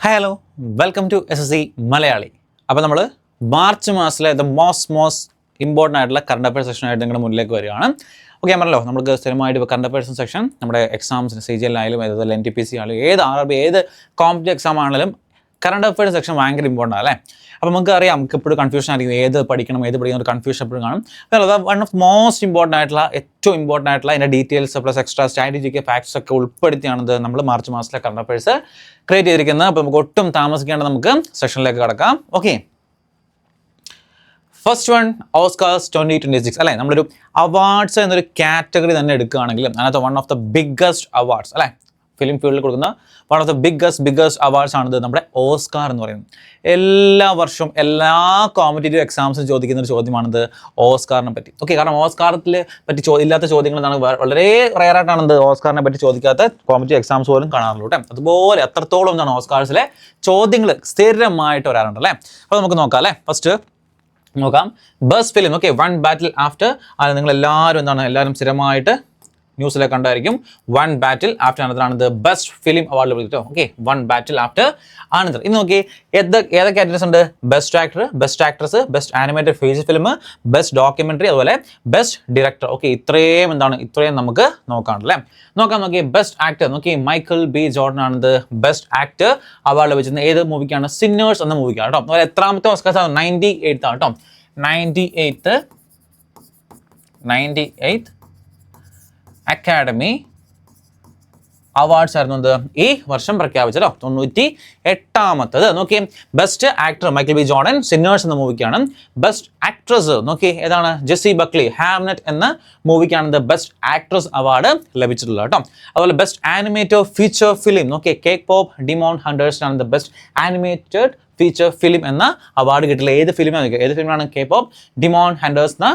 Hello welcome to SSC Malayali. അപ്പോൾ നമ്മൾ March മാസത്തിലെ മോസ്റ്റ് ഇമ്പോർട്ടൻ്റ് ആയിട്ടുള്ള കറണ്ട് അഫയേഴ്സ് സെക്ഷനായിട്ട് നിങ്ങളുടെ മുന്നിലേക്ക് വരികയാണ്. ഓക്കെ, ഞാൻ പറഞ്ഞല്ലോ നമുക്ക് സ്ഥിരമായിട്ട് ഇപ്പോൾ കറണ്ട് അഫയേഴ്സ് സെക്ഷൻ നമ്മുടെ എക്സാംസിന് CGL ആയാലും അതുപോലെ NTPC ആയാലും ഏത് RRB ഏത് കോമ്പറ്റീവ് എക്സാം ആണെങ്കിലും കറണ്ട് അഫയേഴ്സ് സെക്ഷൻ ഭയങ്കര ഇമ്പോർട്ടൻ്റ് അല്ലേ. അപ്പോൾ നമുക്ക് അറിയാം, നമുക്ക് എപ്പോഴും കൺഫ്യൂഷൻ ആയിരിക്കും ഏത് പഠിക്കണം ഒരു കൺഫ്യൂഷൻ എപ്പോഴും കാണും. അതുപോലെ വൺ ഓഫ് മോസ്റ്റ് ഇമ്പോർട്ടൻ്റ് ആയിട്ടുള്ള ഏറ്റവും ഇമ്പോർട്ടൻ്റ് ആയിട്ടുള്ള അതിൻ്റെ details plus extra strategic facts ഒക്കെ ഉൾപ്പെടുത്തിയാണത് നമ്മൾ മാർച്ച് മാസത്തിലെ കറണ്ട് അഫയേഴ്സ് ക്രിയേറ്റ് ചെയ്തിരിക്കുന്നത്. അപ്പോൾ നമുക്ക് ഒട്ടും താമസിക്കേണ്ട നമുക്ക് സെഷനിലേക്ക് കടക്കാം. ഓക്കെ, ഫസ്റ്റ് വൺ ഓസ്കാർസ് 2026 അല്ലേ. നമ്മളൊരു അവാർഡ്സ് എന്നൊരു കാറ്റഗറി തന്നെ എടുക്കുകയാണെങ്കിലും അതിനകത്ത് one of the biggest awards അല്ലേ, ഫിലിം ഫീൽഡിൽ കൊടുക്കുന്ന one of the biggest awards ആണിത് നമ്മുടെ ഓസ്കാർ എന്ന് പറയുന്നത്. എല്ലാ വർഷവും എല്ലാ കോമ്പറ്റേറ്റീവ് എക്സാംസും ചോദിക്കുന്ന ഒരു ചോദ്യമാണിത് ഓസ്കാറിനെ പറ്റി. ഓക്കെ, കാരണം ഓസ്കാറിനെ പറ്റി ഇല്ലാത്ത ചോദ്യങ്ങൾ എന്താണ്, വളരെ റെയറായിട്ടാണ് ഓസ്കാറിനെ പറ്റി ചോദിക്കാത്ത കോമ്പറ്റേറ്റീവ് എക്സാംസ് പോലും കാണാറുള്ളൂ കേട്ടോ. അതുപോലെ എത്രത്തോളം എന്താണ് ഓസ്കാർസിലെ ചോദ്യങ്ങൾ സ്ഥിരമായിട്ട് വരാറുണ്ട് അല്ലേ. അപ്പോൾ നമുക്ക് നോക്കാം അല്ലേ. ഫസ്റ്റ് നോക്കാം best film. Okay, one battle after. അത് നിങ്ങൾ എല്ലാവരും സ്ഥിരമായിട്ട് ന്യൂസിലെ കണ്ടായിരിക്കും. വൺ ബാറ്റിൽ ആഫ്റ്റർ അനദർ ആണ് ബെസ്റ്റ് ഫിലിം അവാർഡ് ലഭിച്ചോ. Okay, one battle after another. ഇന്ന് നോക്കി ഏതൊക്കെ കാറ്റഗറീസ് ഉണ്ട്. Best actor, best actress, best animated feature film, best documentary, അതുപോലെ ബെസ്റ്റ് ഡയറക്ടർ. ഓക്കെ, ഇത്രയും നമുക്ക് നോക്കാണല്ലേ. നോക്കി ബെസ്റ്റ് ആക്ടർ നോക്കി മൈക്കിൾ ബി ജോർഡൻ ആണ് ബെസ്റ്റ് ആക്ടർ അവാർഡ് ലഭിച്ചത്. ഏത് മൂവിക്കാണ്? സിന്നേഴ്സ് എന്ന മൂവിക്കാണ് കേട്ടോ. അതുപോലെ എത്രാമത്തെ ഓസ്കാർ? 98th ആണ് കേട്ടോ. 98th അക്കാഡമി അവാർഡ്സ് ആയിരുന്നു ഈ വർഷം പ്രഖ്യാപിച്ചല്ലോ. 98ാമത്തത്. നോക്കി best actor Michael B Jordan, sinners എന്ന മൂവിക്കാണ്. ബെസ്റ്റ് ആക്ട്രസ് നോക്കി ഏതാണ്? ജെസ്സി ബക്ലി, ഹാംനെറ്റ് എന്ന മൂവിക്കാണ് ബെസ്റ്റ് ആക്ട്രസ് അവാർഡ് ലഭിച്ചിട്ടുള്ളത് കേട്ടോ. അതുപോലെ ബെസ്റ്റ് ആനിമേറ്റഡ് ഫീച്ചർ ഫിലിം നോക്കി കേക്ക് പോപ്പ് ഡിമോൺ ഹണ്ടേഴ്സിനാണ് ബെസ്റ്റ് ആനിമേറ്റഡ് ഫീച്ചർ ഫിലിം എന്ന അവാർഡ് കിട്ടില്ല. ഏത് ഫിലിമാണ്? കേക്ക് പോപ്പ് ഡിമോൺ ഹണ്ടേഴ്സ് എന്ന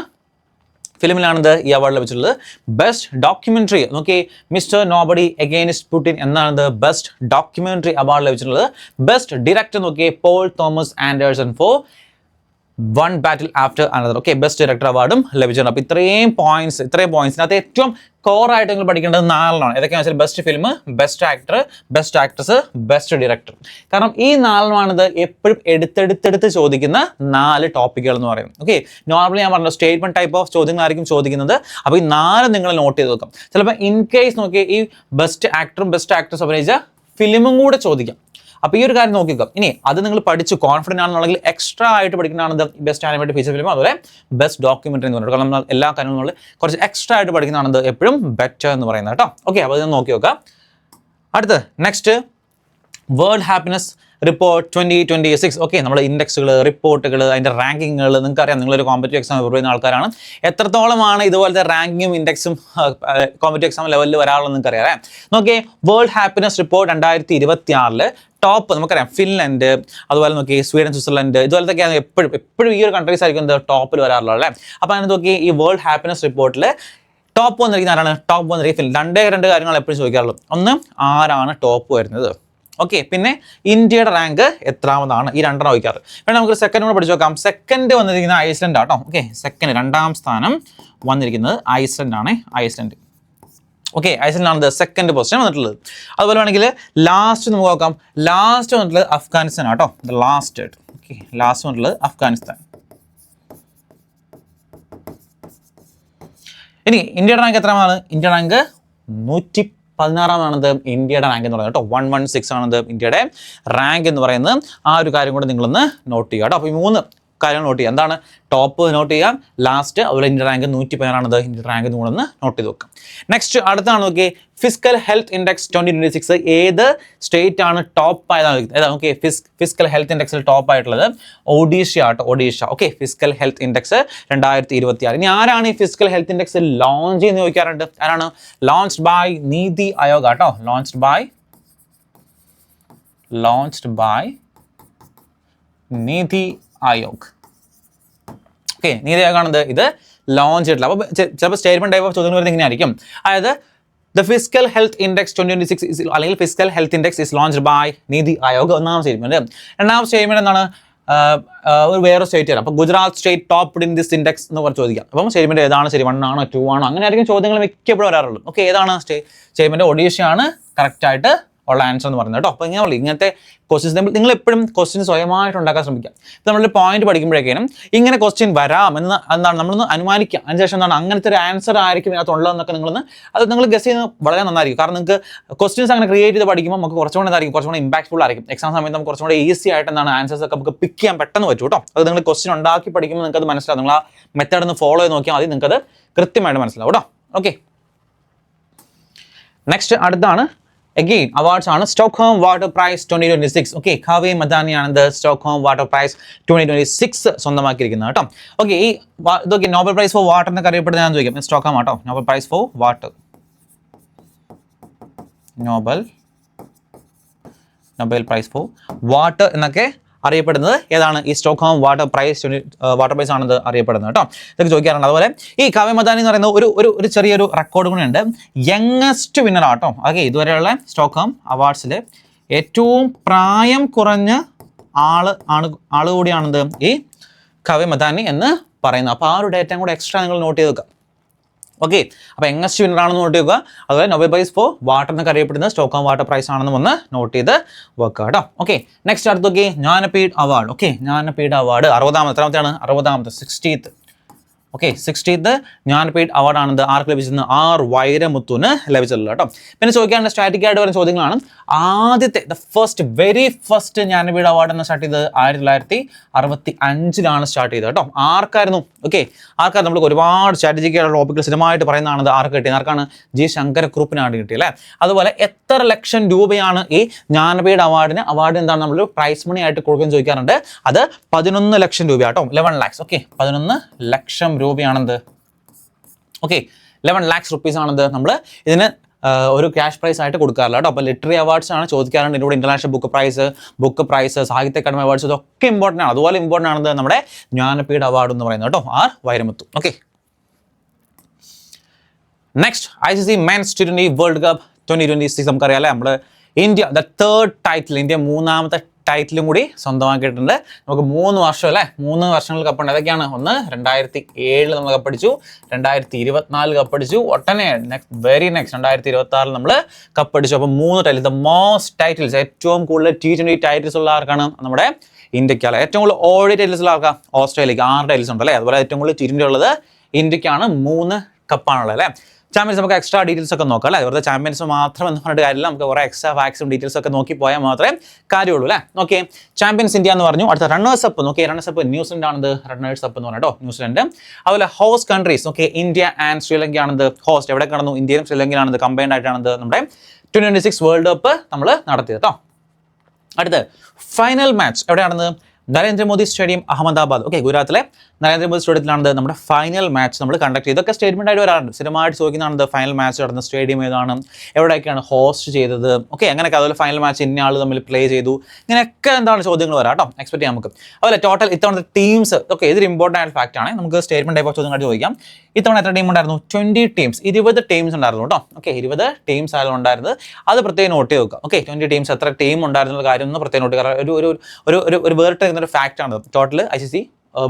ഫിലിമിലാണിത് ഈ അവാർഡ് ലഭിച്ചിട്ടുള്ളത്. ബെസ്റ്റ് ഡോക്യുമെന്ററി നോക്കി മിസ്റ്റർ നോബഡി അഗെയിൻസ്റ്റ് പുടിൻ എന്നാണ് ബെസ്റ്റ് ഡോക്യുമെന്ററി അവാർഡ് ലഭിച്ചിട്ടുള്ളത്. ബെസ്റ്റ് ഡയറക്ടർ നോക്കി Paul Thomas Anderson for one battle after another. Okay, best director അവാർഡും ലഭിച്ചിട്ടുണ്ട്. അപ്പോൾ ഇത്രയും പോയിന്റ്സിനകത്ത് ഏറ്റവും കോറായിട്ട് നിങ്ങൾ പഠിക്കേണ്ടത് 4 ഏതൊക്കെയാണെന്ന് വെച്ചാൽ best film, best actor, best actress, best director. കാരണം ഈ 4 എപ്പോഴും എടുത്തെടുത്ത് ചോദിക്കുന്ന 4 ടോപ്പിക്കുകൾ എന്ന് പറയുന്നത്. ഓക്കെ, നോർമലി ഞാൻ പറഞ്ഞു സ്റ്റേറ്റ്മെന്റ് ടൈപ്പ് ഓഫ് ചോദ്യങ്ങളായിരിക്കും ചോദിക്കുന്നത്. അപ്പോൾ ഈ 4 നിങ്ങൾ നോട്ട് ചെയ്ത് വെക്കാം. ചിലപ്പോൾ ഇൻ കേസ് നോക്കി ഈ ബെസ്റ്റ് ആക്ടറും ബെസ്റ്റ് ആക്ട്രസ് അഭിനയിച്ച ഫിലിമും കൂടെ ചോദിക്കാം. അപ്പോൾ ഈ ഒരു കാര്യം നോക്കിക്കാം. ഇനി അത് നിങ്ങൾ പഠിച്ച് കോൺഫിഡൻ്റ് ആണെന്നുണ്ടെങ്കിൽ എക്സ്ട്രാ ആയിട്ട് പഠിക്കുന്നതാണ് ബെസ്റ്റ് ആനിമേറ്റഡ് ഫീച്ചർ ഫിലിം, അതുപോലെ ബെസ്റ്റ് ഡോക്യുമെന്ററി എന്ന് പറയുന്നത്. കാരണം നമ്മൾ എല്ലാ കാര്യങ്ങളും നമ്മൾ കുറച്ച് എക്സ്ട്രാ ആയിട്ട് പഠിക്കുന്നതാണ് എപ്പോഴും ബെറ്റർ എന്ന് പറയുന്നത് കേട്ടോ. ഓക്കെ, അപ്പോൾ ഇത് നോക്കി നോക്കാം. അടുത്ത് next world happiness report 2026. Okay, നമ്മുടെ ഇൻഡെക്സുകൾ, റിപ്പോർട്ടുകൾ, അതിൻ്റെ റാങ്കിങ്ങുകൾ നിങ്ങൾക്കറിയാം. നിങ്ങളൊരു കോമ്പറ്റീവ് എക്സാം പ്രിപ്പയർ ചെയ്യുന്ന ആൾക്കാരാണ്. എത്രത്തോളമാണ് ഇതുപോലത്തെ റാങ്കിങ്ങും ഇൻഡെക്സും കോമ്പറ്റീവ് എക്സാം ലെവലിൽ വരാറുള്ളത് നിങ്ങൾക്കറിയാം. നോക്കിയേ വേൾഡ് ഹാപ്പിനെസ് റിപ്പോർട്ട് 2026 ടോപ്പ് നമുക്കറിയാം ഫിൻലൻഡ്, അതുപോലെ നോക്കി സ്വീഡൻ, സ്വിറ്റ്സർലൻഡ്, ഇതുപോലത്തെയൊക്കെയാണ് എപ്പോഴും ഈ ഒരു കൺട്രീസ് ആയിരിക്കും ടോപ്പിൽ വരാറുള്ളത് അല്ലേ. അപ്പോൾ അങ്ങനെ നോക്കി ഈ വേൾഡ് ഹാപ്പിനെസ് റിപ്പോർട്ടിൽ ടോപ്പ് വന്നിരിക്കുന്ന ആരാണ്? ടോപ്പ് വന്നിരിക്കും രണ്ട് കാര്യങ്ങൾ എപ്പോഴും ചോദിക്കാറുള്ളൂ. ഒന്ന്, ആരാണ് ടോപ്പ് വരുന്നത്? ഓക്കെ, പിന്നെ ഇന്ത്യയുടെ റാങ്ക് എത്രാമതാണ്? ഈ 2 ചോദിക്കാറ്. പിന്നെ നമുക്ക് സെക്കൻഡ് കൂടെ പഠിച്ചു നോക്കാം. സെക്കൻഡ് വന്നിരിക്കുന്നത് ഐസ്ലൻഡ് ആട്ടോ. ഓക്കെ, സെക്കൻഡ് 2ാം സ്ഥാനം വന്നിരിക്കുന്നത് ഐസ്ലൻഡ് ആണ്. ഓക്കെ, ഐസ്ലൻഡാണ് സെക്കൻഡ് പൊസിഷൻ വന്നിട്ടുള്ളത്. അതുപോലെ വേണമെങ്കിൽ ലാസ്റ്റ് നമുക്ക് നോക്കാം. ലാസ്റ്റ് വന്നിട്ടുള്ളത് അഫ്ഗാനിസ്ഥാൻ ആട്ടോ. ലാസ്റ്റ് വന്നിട്ടുള്ളത് അഫ്ഗാനിസ്ഥാൻ. ഇനി ഇന്ത്യയുടെ റാങ്ക് എത്രാമതാണ്? ഇന്ത്യയുടെ റാങ്ക് 116 ഇന്ത്യയുടെ റാങ്ക് എന്ന് പറയുന്നത് കേട്ടോ. 116 ആണ് ഇന്ത്യയുടെ റാങ്ക് എന്ന് പറയുന്നത്. ആ ഒരു കാര്യം കൂടെ നിങ്ങളൊന്ന് നോട്ട് ചെയ്യുക കേട്ടോ. അപ്പോൾ ഈ 3 കാര്യങ്ങൾ നോട്ട് ചെയ്യുക. എന്താണ്? ടോപ്പ് നോട്ട് ചെയ്യാം, ലാസ്റ്റ്, അതുപോലെ ഇന്ത്യ റാങ്ക് 116 ഇന്ത്യ റാങ്ക് നിങ്ങളൊന്ന് നോട്ട് ചെയ്ത് വെക്കാം. നെക്സ്റ്റ് അടുത്താണ് നോക്കി ഫിസിക്കൽ ഹെൽത്ത് ഇൻഡെക്സ് 2026. ഏത് സ്റ്റേറ്റ് ആണ് ടോപ്പ് ആയതാണ്? ഓക്കെ, ഫിസിക്കൽ ഹെൽത്ത് ഇൻഡെക്സിൽ ടോപ്പ് ആയിട്ടുള്ളത് ഒഡീഷ ആട്ടോ. Okay, physical health index 2026. ഇനി ആരാണ് ഈ ഫിസിക്കൽ ഹെൽത്ത് ഇൻഡെക്സ് ലോഞ്ച് ചെയ്യുന്നത് ചോദിക്കാറുണ്ട്. ആരാണ്? ലോഞ്ച്ഡ് ബൈ നീതി ആയോഗ് ആട്ടോ. Launched by NITI Aayog. Okay, നീതി ആയോഗാണ് ഇത് ലോഞ്ച് ചെയ്തിട്ടുള്ളത്. അപ്പോൾ ചിലപ്പോൾ സ്റ്റേറ്റ്മെന്റ് ടൈപ്പ് ഓഫ് ചോദ്യങ്ങൾ വരുന്നത് ഇങ്ങനെ ആയിരിക്കും. അതായത് ദ ഫിസിക്കൽ ഹെൽത്ത് ഇൻഡെക്സ് 2026 അല്ലെങ്കിൽ physical health index is launched by NITI Aayog. 1ാം സ്റ്റേറ്റ്മെന്റ്. 2ാം സ്റ്റേറ്റ്മെന്റ് എന്താണ്? ഒരു വേറെ സ്റ്റേറ്റ് തരാം. അപ്പോൾ Gujarat state top in this index എന്ന് പറഞ്ഞ് ചോദിക്കാം. അപ്പം സ്റ്റേറ്റ്മെന്റ് ഏതാണ് ശരി? 1 ആണോ 2 ആണോ? അങ്ങനെ ആയിരിക്കും ചോദ്യങ്ങൾ മിക്കപ്പോഴും വരാറുള്ളൂ. ഓക്കെ, ഏതാണ് സ്റ്റേറ്റ്മെന്റ്? ഒഡീഷയാണ് കറക്റ്റ് ആയിട്ട് ഉള്ള ആൻസർ എന്ന് പറയുന്നത് കേട്ടോ. അപ്പോൾ ഇങ്ങനത്തെ ക്വസ്റ്റ്യൻസ് നിങ്ങൾ എപ്പോഴും ക്വസ്റ്റ്യൻ സ്വയമായിട്ട് ഉണ്ടാക്കാൻ ശ്രമിക്കുക. നമ്മളൊരു പോയിന്റ് പഠിക്കുമ്പോഴേക്കും ഇങ്ങനെ ക്വസ്റ്റ്യൻ വരാം എന്താണ് നമ്മളൊന്ന് അനുമാനിക്കുക. അതിനുശേഷം എന്താണ് അങ്ങനത്തെ ഒരു ആൻസർ ആയിരിക്കും ഇതിനകത്തുള്ളതെന്നൊക്കെ നിങ്ങൾ ഗസ് ചെയ്യുന്നത് വളരെ നന്നായിരിക്കും. കാരണം നിങ്ങൾക്ക് ക്വസ്റ്റ്യൻസ് അങ്ങനെ ക്രിയേറ്റ് ചെയ്ത് പഠിക്കുമ്പോൾ നമുക്ക് കുറച്ചുകൂടെ എന്തായിരിക്കും, കുറച്ചുകൂടെ ഇമ്പാക്ട്ഫുൾ ആയിരിക്കും. എക്സാം സമയത്ത് നമുക്ക് കുറച്ചുകൂടെ ഈസി ആയിട്ട് എന്താണ് ആൻസേഴ്സ് ഒക്കെ നമുക്ക് പിക്ക് ചെയ്യാൻ പെട്ടെന്ന് പറ്റും കേട്ടോ. അത് നിങ്ങൾ ക്വസ്റ്റ്യൻ ഉണ്ടാക്കി പഠിക്കുമ്പോൾ നിങ്ങൾക്ക് അത് മനസ്സിലാവും. നിങ്ങൾ ആ മെത്തേഡ് ഒന്ന് ഫോളോ ചെയ്ത് നോക്കിയാൽ മതി, നിങ്ങൾക്ക് അത് കൃത്യമായിട്ട് മനസ്സിലാവും കേട്ടോ. ഓക്കെ, നെക്സ്റ്റ് അടുത്താണ് again awards ആണ് Stockholm water prize 2026. Okay, Kavya മദാനിയാണ് സ്റ്റോക്ക്ഹോം വാട്ടർ പ്രൈസ് 2026 സ്വന്തമാക്കിയിരിക്കുന്നത് കേട്ടോ. ഓക്കെ, ഈ ഇതൊക്കെ നോബൽ പ്രൈസ് ഫോർ വാട്ടർ എന്നൊക്കെ അറിയപ്പെടുന്ന ഞാൻ ചോദിക്കാം. സ്റ്റോക്ക്ഹോം ആട്ടോ, Nobel prize four water, Nobel prize four water എന്നൊക്കെ അറിയപ്പെടുന്നത് ഏതാണ്? ഈ സ്റ്റോക്ക്ഹോം വാട്ടർ പ്രൈസ് ആണെന്ന് അറിയപ്പെടുന്നത് കേട്ടോ. ഇതൊക്കെ ചോദിക്കാറുണ്ട്. അതുപോലെ ഈ കാവ്യ മദാനി എന്ന് പറയുന്ന ഒരു ചെറിയൊരു റെക്കോർഡ് കൂടെ ഉണ്ട്. യങ്ങസ്റ്റ് വിന്നർ ആട്ടോ. ഓക്കെ, ഇതുവരെയുള്ള സ്റ്റോക്ക്ഹോം അവാർഡ്സിൽ ഏറ്റവും പ്രായം കുറഞ്ഞ ആള് കൂടിയാണെന്ത് ഈ കാവ്യ മദാനി എന്ന് പറയുന്നത്. അപ്പോൾ ആ ഒരു ഡേറ്റയും കൂടെ എക്സ്ട്രാ നിങ്ങൾ നോട്ട് ചെയ്ത് വെക്കുക. ഓക്കെ, അപ്പോൾ യങ്ങസ്റ്റ് വിന്നർ ആണെന്ന് നോട്ട് ചെയ്യുക. അതുപോലെ നോബൽ പ്രൈസ് ഫോർ വാട്ടർ എന്നൊക്കെ അറിയപ്പെടുന്നത് സ്റ്റോക്ക്ഹോം വാട്ടർ പ്രൈസ് ആണെന്ന് ഒന്ന് നോട്ട് ചെയ്ത് വെക്കുക കേട്ടോ. ഓക്കെ, നെക്സ്റ്റ് അടുത്തൊക്കെ Jnanpith award. Okay, Jnanpith award 60ാമത്തെ 60th. ഓക്കെ, 60th ജ്ഞാനപീഠ് അവാർഡാണെന്ന് ആർക്ക് ലഭിച്ചത്? ആർ വൈരമുത്തുവിന് ലഭിച്ചിട്ടുള്ളത് കേട്ടോ. പിന്നെ ചോദിക്കാനുള്ള സ്റ്റാറ്റിക് ആയിട്ട് വരുന്ന ചോദ്യങ്ങളാണ്. ആദ്യത്തെ വെരി ഫസ്റ്റ് ജ്ഞാനപീഠ് അവാർഡ് എന്ന് സ്റ്റാർട്ട് ചെയ്തത് 1965 സ്റ്റാർട്ട് ചെയ്തത് കേട്ടോ. ആർക്കായിരുന്നു? ഓക്കെ, ആർക്കായിരുന്നു? നമ്മൾ ഒരുപാട് സ്ട്രാറ്റജിക് ആയിട്ടുള്ള ടോപ്പിക്കൽ സ്ഥിരമായിട്ട് പറയുന്നതാണ്. ആർക്ക് കിട്ടിയത്? ആർക്കാണ്? ജി ശങ്കരക്കുറുപ്പിനാണ് കിട്ടിയത് അല്ലേ. അതുപോലെ എത്ര ലക്ഷം രൂപയാണ് ഈ ജ്ഞാനപീഠ് അവാർഡ് എന്താണ് നമ്മൾ പ്രൈസ് മണി ആയിട്ട് കൊടുക്കുന്നത് ചോദിക്കാറുണ്ട്. അത് 11 ലക്ഷം രൂപ കേട്ടോ. 11 lakhs. ഓക്കെ, 11 ലക്ഷം രൂപയാണെന്ത്. ഓക്കെ, 11 lakhs rupees ആണെന്ത് നമ്മൾ ഇതിന് ഒരു ക്യാഷ് പ്രൈസ് ആയിട്ട് കൊടുക്കാറില്ല കേട്ടോ. അപ്പോൾ ലിറ്റററി അവാർഡ്സ് ആണ് ചോദിക്കാറുണ്ട്. ഇതിലൂടെ ഇന്റർനാഷണൽ ബുക്ക് പ്രൈസ് സാഹിത്യ അക്കാദമി അവാർഡ്സ് ഇതൊക്കെ ഇമ്പോർട്ടൻ്റ് ആണ്. അതുപോലെ ഇമ്പോർട്ടൻ്റ് ആണെന്ന് നമ്മുടെ ജ്ഞാനപീഠ് അവാർഡ് എന്ന് പറയുന്നത് കേട്ടോ, R Vairamuthu. Okay, next ICC men's T20 world cup 2026 നമുക്കറിയാം അല്ലേ. നമ്മൾ ഇന്ത്യ തേർഡ് ടൈറ്റിൽ, ഇന്ത്യ 3ാമത്തെ ടൈറ്റിലും കൂടി സ്വന്തമാക്കിയിട്ടുണ്ട്. നമുക്ക് 3 വർഷം അല്ലേ, 3 വർഷങ്ങൾ കപ്പുണ്ട്. ഏതൊക്കെയാണ്? ഒന്ന് 2007 നമ്മൾ കപ്പടിച്ചു, 2024 കപ്പടിച്ചു, ഒട്ടനെ വെരി നെക്സ്റ്റ് 2026 നമ്മൾ കപ്പടിച്ചു. അപ്പോൾ 3 ടൈറ്റിൽ, ദ മോസ്റ്റ് ടൈറ്റിൽസ്, ഏറ്റവും കൂടുതൽ T20 ടൈറ്റിൽസ് ഉള്ള ആർക്കാണ്? നമ്മുടെ ഇന്ത്യക്കാണ്. ഏറ്റവും കൂടുതൽ ODI ടൈറ്റിൽസ് ഉള്ള ആർക്കാണ്? ഓസ്ട്രേലിയക്ക് 6 ടൈറ്റിൽസ് ഉണ്ട് അല്ലേ. അതുപോലെ ഏറ്റവും കൂടുതൽ T20 ഉള്ളത് ഇന്ത്യക്കാണ്, 3 കപ്പാണുള്ളത് അല്ലേ. ചാമ്പ്യൻസ് നമുക്ക് എക്സ്ട്രാ ഡീറ്റെയിൽസ് ഒക്കെ നോക്കാം അല്ലേ. വെറുതെ ചാമ്പ്യൻസ് മാത്രം എന്ന് പറഞ്ഞിട്ട് കാര്യമില്ല, നമുക്ക് കുറേ എക്സ്ട്രാ ഫാക്ട്സും ഡീറ്റെയിൽസ് ഒക്കെ നോക്കി പോയാൽ മാത്രമേ കാര്യമുള്ളൂ അല്ലേ. ഓക്കെ, ചാമ്പ്യൻസ് ഇന്ത്യ എന്ന് പറഞ്ഞു. അടുത്ത റണ്ണേഴ്സ് അപ്പ് നോക്കി. റണ്ണേഴ്സ് അപ്പ് ന്യൂസിലൻഡ് ആണെന്ന് റണ്ണേഴ്സ് അപ്പ് എന്ന് പറഞ്ഞോ, ന്യൂസിലൻഡ്. അതുപോലെ ഹോസ്റ്റ് കൺട്രീസ് നോക്കി. ഇന്ത്യ ആൻഡ് ശ്രീലങ്ക ആണെന്ന് ഹോസ്റ്റ്. എവിടെ കടന്നു? ഇന്ത്യയും ശ്രീലങ്കയിലാണെന്ന് കമ്പൈൻഡ് ആയിട്ടാണെന്ന് നമ്മുടെ 2026 വേൾഡ് കപ്പ് നമ്മൾ നടത്തിയത് കേട്ടോ. അടുത്ത് ഫൈനൽ മാച്ച് എവിടെയാണെന്ന്? നരേന്ദ്രമോദി സ്റ്റേഡിയം, അഹമ്മദാബാദ്. ഓക്കെ, ഗുജറാത്തിലെ നരേന്ദ്രമോദി സ്റ്റേഡിയത്തിലാണ് നമ്മുടെ ഫൈനൽ മാച്ച് നമ്മൾ കണ്ടക്ട് ചെയ്തത്. ഇതൊക്കെ സ്റ്റേറ്റ്മെന്റ് ആയിട്ട് വരാറുണ്ട്. സ്ഥിരമായിട്ട് ചോദിക്കുന്നതാണ് ഫൈനൽ മാച്ച് നടന്ന സ്റ്റേഡിയം ഏതാണ്, എവിടെയൊക്കെയാണ് ഹോസ്റ്റ് ചെയ്തത്. ഓക്കെ, അങ്ങനെയൊക്കെ. അതുപോലെ ഫൈനൽ മാച്ച് ഇന്ന ആൾ തമ്മിൽ പ്ലേ ചെയ്തു, ഇങ്ങനെയൊക്കെ എന്താണ് ചോദ്യങ്ങൾ വരാം കേട്ടോ. എക്സ്പെക്ട് ചെയ്യാം നമുക്ക്. അതുപോലെ ടോട്ടൽ ഇത്തവണത്തെ ടീംസ്. ഓക്കെ, ഇതൊരു ഇമ്പോർട്ടൻ്റ് ആയ ഫാക്റ്റ് ആണ്. നമുക്ക് സ്റ്റേറ്റ്മെന്റ് ടൈപ്പ് ഓഫ് ചോദ്യങ്ങളായിട്ട് ചോദിക്കാം. ഇത്തവണ എത്ര ടീം ഉണ്ടായിരുന്നു? 20 ടീംസ്, 20 ടീംസ് ഉണ്ടായിരുന്നു കേട്ടോ. ഓക്കെ, 20 ടീംസ് ആയാലും ഉണ്ടായിരുന്നത്. അത് പ്രത്യേകം നോട്ട് ചെയ്ത് വെക്കുക. ഓക്കെ, 20 ടീംസ് എത്ര ടീം ഉണ്ടായിരുന്ന കാര്യം ഒന്ന് പ്രത്യേകം നോട്ട് ചെയ്യുക. ഒരു വേറിട്ട് ഫാക്റ്റ് ആണ്. ടോട്ടൽ ICC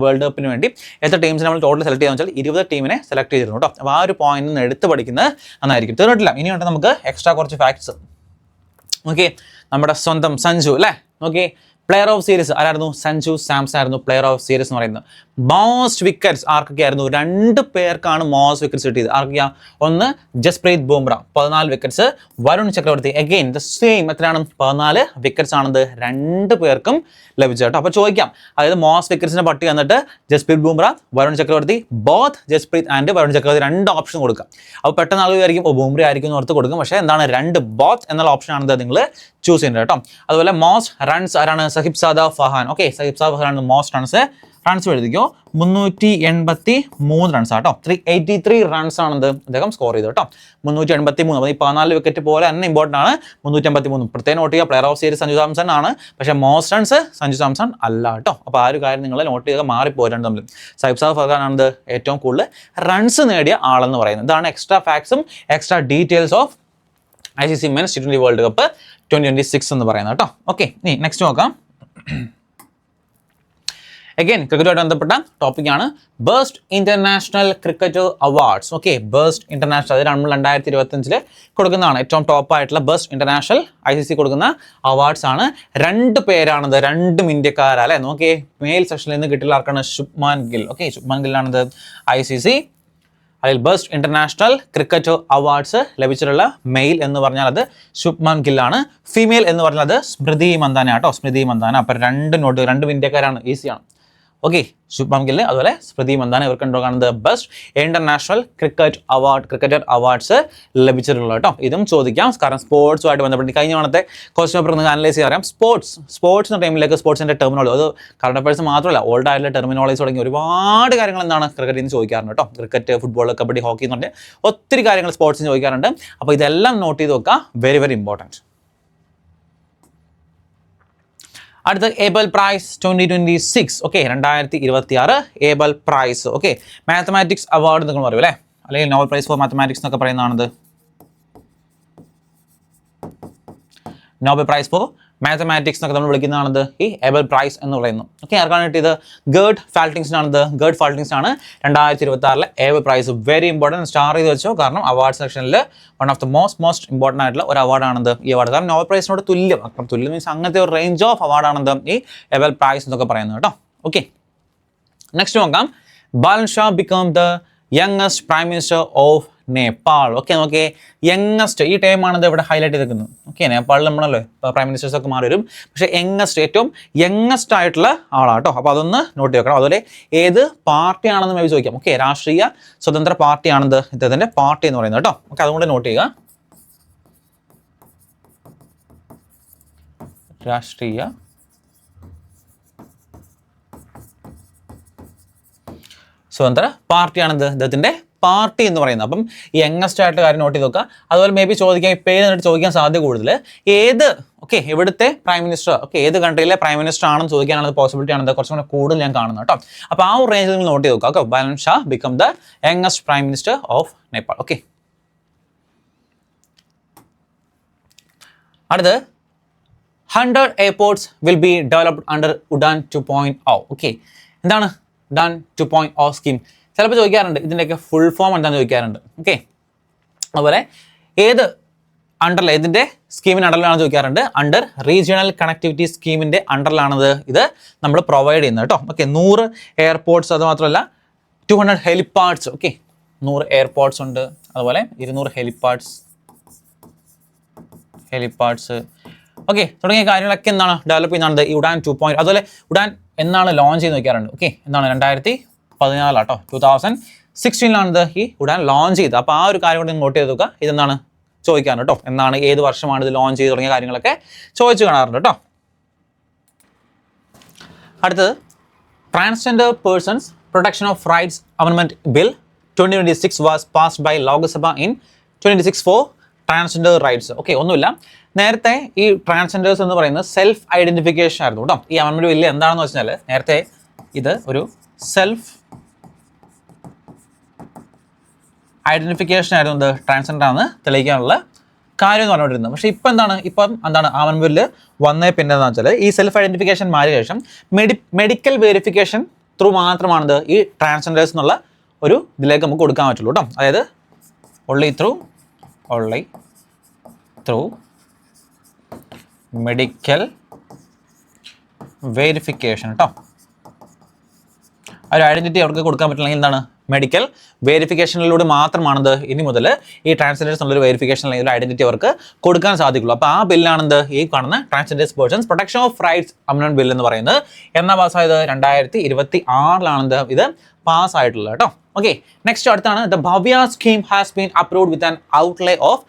വേൾഡ് കപ്പിന് വേണ്ടി എത്ര ടീംസിനെ നമ്മൾ ടോട്ടൽ സെലക്ട് ചെയ്യാന്ന് വെച്ചാൽ 20 ടീമിനെ സെലക്ട് ചെയ്തിരുന്നു കേട്ടോ. അപ്പോൾ ആ ഒരു പോയിന്റ് നിന്ന് എടുത്ത് പഠിക്കുന്നത് നന്നായിരിക്കും. തീർന്നിട്ടില്ല, ഇനിയുണ്ട് നമുക്ക് എക്സ്ട്രാ കുറച്ച് ഫാക്ട്സ്. ഓക്കെ, നമ്മുടെ സ്വന്തം സഞ്ജു അല്ലേ. ഓക്കെ, പ്ലെയർ ഓഫ് സീരീസ് ആരായിരുന്നു? സഞ്ജു സാംസൺ ആയിരുന്നു പ്ലെയർ ഓഫ് സീരീസ് എന്ന് പറയുന്നത്. മോസ്റ്റ് വിക്കറ്റ്സ് ആർക്കൊക്കെ ആയിരുന്നു? 2 പേർക്കാണ് മോസ്റ്റ് വിക്കറ്റ്സ് കിട്ടിയത്. ആർക്കൊക്കെയാണ്? ഒന്ന് Jasprit Bumrah 14 wickets, Varun Chakravarthy again the same എത്രയാണ്? 14 വിക്കറ്റ്സ് ആണെന്ന് 2 പേർക്കും ലഭിച്ചു കേട്ടോ. അപ്പോൾ ചോദിക്കാം, അതായത് മോസ്റ്റ് വിക്കറ്റ്സിന്റെ പട്ടിക എന്നിട്ട് Jasprit Bumrah, Varun Chakravarthy, both Jasprit and Varun Chakravarthy 2 option കൊടുക്കുക. അപ്പോൾ പെട്ടെന്ന് ആളുകൾ ആയിരിക്കും ബുംറ ആയിരിക്കും എന്ന് ഓർത്ത് കൊടുക്കും. പക്ഷേ എന്താണ് 2 ബോത്ത് എന്നുള്ള ഓപ്ഷൻ ആണെന്ന് നിങ്ങൾ ചൂസ് ചെയ്യുന്നത് കേട്ടോ. അതുപോലെ മോസ്റ്റ് റൺസ് ആരാണ്? Sahibzada Farhan. Okay, Sahibzada Farhan most runs എഴുതിക്കോ. 383 റൺസ് ആട്ടോ. 383 റൺസ് ആണെന്ന് അദ്ദേഹം സ്കോർ ചെയ്തു കേട്ടോ. 383. അപ്പോൾ ഈ 14 വിക്കറ്റ് പോലെ തന്നെ ഇമ്പോർട്ടൻ്റ് ആണ്. 383 പ്രത്യേകം നോട്ട് ചെയ്യുക. Player of series Sanju Samson ആണ്, പക്ഷേ മോസ്റ്റ് റൺസ് സഞ്ജു സാംസൺ അല്ല കേട്ടോ. അപ്പോൾ ആ ഒരു കാര്യം നിങ്ങൾ നോട്ട് ചെയ്യുക, മാറിപ്പോരാണ്ട് തമ്മിൽ. സഹിബ് സാദ ഫഹാൻ ആണ് ഏറ്റവും കൂടുതൽ റൺസ് നേടിയ ആളെന്ന് പറയുന്നത്. ഇതാണ് എക്സ്ട്രാ ഫാക്ട്സും extra details of ICC men's T20 world cup 2026 എന്ന് പറയുന്നത് കേട്ടോ. ഓക്കെ, ഇനി നെക്സ്റ്റ് നോക്കാം. അഗൈൻ ക്രിക്കറ്റുമായിട്ട് ബന്ധപ്പെട്ട ടോപ്പിക്കാണ് best international cricket awards. Okay, best international, അത് നമ്മൾ 2025 കൊടുക്കുന്നതാണ്. ഏറ്റവും ടോപ്പായിട്ടുള്ള ബെസ്റ്റ് ഇന്റർനാഷണൽ ICC കൊടുക്കുന്ന അവാർഡ്സ് ആണ്. 2 പേരാണത്, 2 ഇന്ത്യക്കാരാ അല്ലേ. നോക്കിയേ, മെയിൽ സെക്ഷനിൽ നിന്ന് കിട്ടിയുള്ള ആർക്കാണ്? ശുഭ്മാൻ ഗിൽ. ഓക്കെ, ശുഭ്മാൻ ഗില്ലാണത് ICC അതിൽ ബെസ്റ്റ് ഇന്റർനാഷണൽ ക്രിക്കറ്റ് അവാർഡ്സ് ലഭിച്ചിട്ടുള്ള മെയിൽ എന്ന് പറഞ്ഞാൽ അത് ശുഭ്മാൻ ഗില്ലാണ്. ഫീമെയിൽ എന്ന് പറഞ്ഞാൽ അത് സ്മൃതി മന്ദാന കേട്ടോ, സ്മൃതി മന്ദാന. അപ്പം 2 ഇന്ത്യക്കാരാണ്, ഈസിയാണ്. ഓക്കെ, ശുഭ്മാൻ ഗിൽ അതുപോലെ സ്മൃതി മന്ദാന, ഇവർക്ക് ഉണ്ടോ കാണുന്നത് ബെസ്റ്റ് ഇന്റർനാഷണൽ ക്രിക്കറ്റർ അവാർഡ്സ് ലഭിച്ചിട്ടുള്ളത് കേട്ടോ. ഇതും ചോദിക്കാം, കാരണം സ്പോർട്സുമായിട്ട് ബന്ധപ്പെട്ട് കഴിഞ്ഞ തവണത്തെ ക്വസ്റ്റ്യൻ പേപ്പർ നിങ്ങൾക്ക് അനലൈസ് ചെയ്യാം. സ്പോർട്സ് ടൈമിലേക്ക് സ്പോർട്സിൻ്റെ ടെർമിനോളജി, അത് കറണ്ട് അഫയേഴ്സ് മാത്രമല്ല ഓൾഡ് ആയിട്ടുള്ള ടെർമിനോളജി തുടങ്ങി ഒരുപാട് കാര്യങ്ങൾ എന്താണ് ക്രിക്കറ്റിൽ നിന്ന് ചോദിക്കാറുണ്ട് കേട്ടോ. ക്രിക്കറ്റ്, ഫുട്ബോൾ, കബഡി, ഹോക്കി എന്ന് പറഞ്ഞാൽ ഒത്തിരി കാര്യങ്ങൾ സ്പോർട്സിന് ചോദിക്കാറുണ്ട്. അപ്പോൾ ഇതെല്ലാം നോട്ട് ചെയ്ത് വെക്കുക, വെരി വെരി ഇമ്പോർട്ടൻറ്റ്. അടുത്ത Abel prize 2026. Okay, 2026 Abel prize. Okay, mathematics award നിങ്ങൾ പറയും അല്ലേ, അല്ലെങ്കിൽ നോബൽ പ്രൈസ് ഫോർ മാത്തമാറ്റിക്സ് എന്നൊക്കെ പറയുന്നതാണത്. നോബൽ പ്രൈസ് ഫോർ മാത്തമാറ്റിക്സ് എന്നൊക്കെ നമ്മൾ വിളിക്കുന്നതാണത് ഈ ഏബൽ പ്രൈസ് എന്ന് പറയുന്നു. ഓക്കെ, ആർക്കാണ് കിട്ടിയത്? ഗേർഡ് ഫാൽട്ടിങ്സിനാണത്. ഗേർഡ് ഫാൽട്ടിങ്സ് ആണ് 2026 Abel prize. Very important, star ചെയ്ത് വെച്ചോ, കാരണം അവാർഡ് സെക്ഷനിൽ one of the most important ആയിട്ടുള്ള ഒരു അവാർഡാണത് ഈ അവാർഡ്. കാരണം നോബൽ പ്രൈസിനോട് തുല്യം, അപ്പം തുല്യം മീൻസ് അങ്ങനത്തെ ഒരു റേഞ്ച് ഓഫ് അവാർഡാണത് ഈ ഏബൽ പ്രൈസ് എന്നൊക്കെ പറയുന്നത് കേട്ടോ. ഓക്കെ, നെക്സ്റ്റ് നോക്കാം. Balen Shah become the youngest prime minister of Nepal. Okay, നോക്കിയേ, യങ്ങസ്റ്റ് ഈ ടൈമാണത് ഇവിടെ ഹൈലൈറ്റ് ചെയ്തിരിക്കുന്നത്. ഓക്കെ, നേപ്പാളിൽ നമ്മളല്ലോ പ്രൈം മിനിസ്റ്റേഴ്സ് ഒക്കെ മാറി വരും, പക്ഷേ ഏറ്റവും യങ്ങസ്റ്റ് ആയിട്ടുള്ള ആളാട്ടോ. അപ്പോൾ അതൊന്ന് നോട്ട് ചെയ്യണം. അതുപോലെ ഏത് പാർട്ടിയാണെന്ന് മേബി ചോദിക്കാം. ഓക്കെ, രാഷ്ട്രീയ സ്വതന്ത്ര പാർട്ടിയാണത് ഇദ്ദേഹത്തിൻ്റെ പാർട്ടി എന്ന് പറയുന്നത് കേട്ടോ. ഓക്കെ, അതുകൊണ്ട് നോട്ട് ചെയ്യുക, രാഷ്ട്രീയ സ്വതന്ത്ര പാർട്ടിയാണിത് ഇദ്ദേഹത്തിൻ്റെ പാർട്ടി എന്ന് പറയുന്നത്. അപ്പം ഈ യങ്ങസ്റ്റ് ആയിട്ട് കാര്യം നോട്ട് ചെയ്ത് നോക്കുക. അതുപോലെ മേ ബി ചോദിക്കാൻ ഈ പേര് എന്നിട്ട് ചോദിക്കാൻ സാധ്യത കൂടുതൽ ഏത് എവിടുത്തെ പ്രൈം മിനിസ്റ്റർ, ഏത് കൺട്രിയിലെ പ്രൈം മിനിസ്റ്റർ ആണെന്ന് ചോദിക്കാനുള്ള പോസിബിലിറ്റി ആണെന്ന് കുറച്ചും കൂടെ കൂടുതൽ ഞാൻ കാണുന്നത് കേട്ടോ. അപ്പോൾ ആ ഒരു റേഞ്ചിൽ നിങ്ങൾ നോട്ട് ചെയ്ത് നോക്കുക. Okay, Balen Shah become the youngest prime minister of Nepal. Okay, അടുത്ത് 100 airports will be developed under UDAN 2.0. Okay, എന്താണ് ഉഡാൻ 2.0 സ്കീം? ചിലപ്പോൾ ചോദിക്കാറുണ്ട് ഇതിൻ്റെയൊക്കെ ഫുൾ ഫോം എന്താണെന്ന് ചോദിക്കാറുണ്ട്. ഓക്കെ, അതുപോലെ ഏത് അണ്ടറിൽ ഇതിൻ്റെ സ്കീമിൻ്റെ അണ്ടറിലാണ് ചോദിക്കാറുണ്ട്. അണ്ടർ റീജിയണൽ കണക്ടിവിറ്റി സ്കീമിൻ്റെ അണ്ടറിലാണത് ഇത് നമ്മൾ പ്രൊവൈഡ് ചെയ്യുന്നത് കേട്ടോ. ഓക്കെ, 100 എയർപോർട്ട്സ്, അത് മാത്രമല്ല 200 ഹെലിപ്പാഡ്സ്. ഓക്കെ, 100 എയർപോർട്ട്സ് ഉണ്ട്, അതുപോലെ 200 ഹെലിപ്പാഡ്സ് ഓക്കെ, തുടങ്ങിയ കാര്യങ്ങളൊക്കെ എന്താണ് ഡെവലപ്പ് ചെയ്യുന്നത് ഈ ഉഡാൻ 2.0. അതുപോലെ ഉഡാൻ എന്നാണ് ലോഞ്ച് ചെയ്ത് നോക്കാറുണ്ട്. ഓക്കെ, എന്താണ് 2014 കേട്ടോ, 2016 ഈ ഉഡാൻ ലോഞ്ച് ചെയ്ത്. അപ്പോൾ ആ ഒരു കാര്യം കൂടി നോട്ട് ചെയ്ത് നോക്കുക. ഇതെന്താണ് ചോദിക്കാൻ കേട്ടോ, എന്നാണ് ഏത് വർഷമാണ് ഇത് ലോഞ്ച് ചെയ്ത് തുടങ്ങിയ കാര്യങ്ങളൊക്കെ ചോദിച്ചു കാണാറുണ്ട് കേട്ടോ. അടുത്തത് transgender persons protection of rights amendment bill 2026 was passed by Lok Sabha in 2026 for transgender rights. Okay, ഒന്നുമില്ല, നേരത്തെ ഈ ട്രാൻസ്ജെൻഡേഴ്സ് എന്ന് പറയുന്നത് സെൽഫ് ഐഡന്റിഫിക്കേഷൻ ആയിരുന്നു കേട്ടോ. ഈ അമെൻഡ്മെന്റ് ബില്ല് എന്താണെന്ന് വെച്ചാൽ നേരത്തെ ഇത് ഒരു സെൽഫ് ഐഡന്റിഫിക്കേഷൻ ആയിരുന്നു, ട്രാൻസ്ജെൻഡർ ആണെന്ന് തെളിയിക്കാനുള്ള കാര്യം എന്ന് പറഞ്ഞുകൊണ്ടിരുന്നത്. പക്ഷേ ഇപ്പം എന്താണ് അമെൻഡ്മെന്റ് ബില്ല് വന്നേ പിന്നെ എന്താണെന്ന് വെച്ചാൽ ഈ സെൽഫ് ഐഡന്റിഫിക്കേഷൻ മാറിയ ശേഷം മെഡിക്കൽ വെരിഫിക്കേഷൻ ത്രൂ മാത്രമാണിത് ഈ ട്രാൻസ്ജെൻഡേഴ്സ് എന്നുള്ള ഒരു ഇതിലേക്ക് നമുക്ക് കൊടുക്കാൻ പറ്റുള്ളൂ കേട്ടോ. അതായത് ഓൺലി ത്രൂ മെഡിക്കൽ വെരിഫിക്കേഷൻ കേട്ടോ. ഒരു ഐഡന്റിറ്റി അവർക്ക് കൊടുക്കാൻ പറ്റില്ലെങ്കിൽ എന്താണ് മെഡിക്കൽ വെരിഫിക്കേഷനിലൂടെ മാത്രമാണത് ഇനി മുതൽ ഈ ട്രാൻസ്ജെൻഡേഴ്സ് എന്നുള്ളൊരു വെരിഫിക്കേഷൻ അല്ലെങ്കിൽ ഒരു ഐഡന്റിറ്റി അവർക്ക് കൊടുക്കാൻ സാധിക്കുള്ളൂ. അപ്പോൾ ആ ബില്ലാണെന്ത് ഈ കാണുന്ന transgenders persons protection of rights amendment bill എന്ന് പറയുന്നത്. എന്നാ പാസ്സായത്? 2026 ഇത് പാസ്സായിട്ടുള്ളത് കേട്ടോ. ഓക്കെ, നെക്സ്റ്റ് അടുത്താണ് the Bhavya scheme has been approved with an outlay of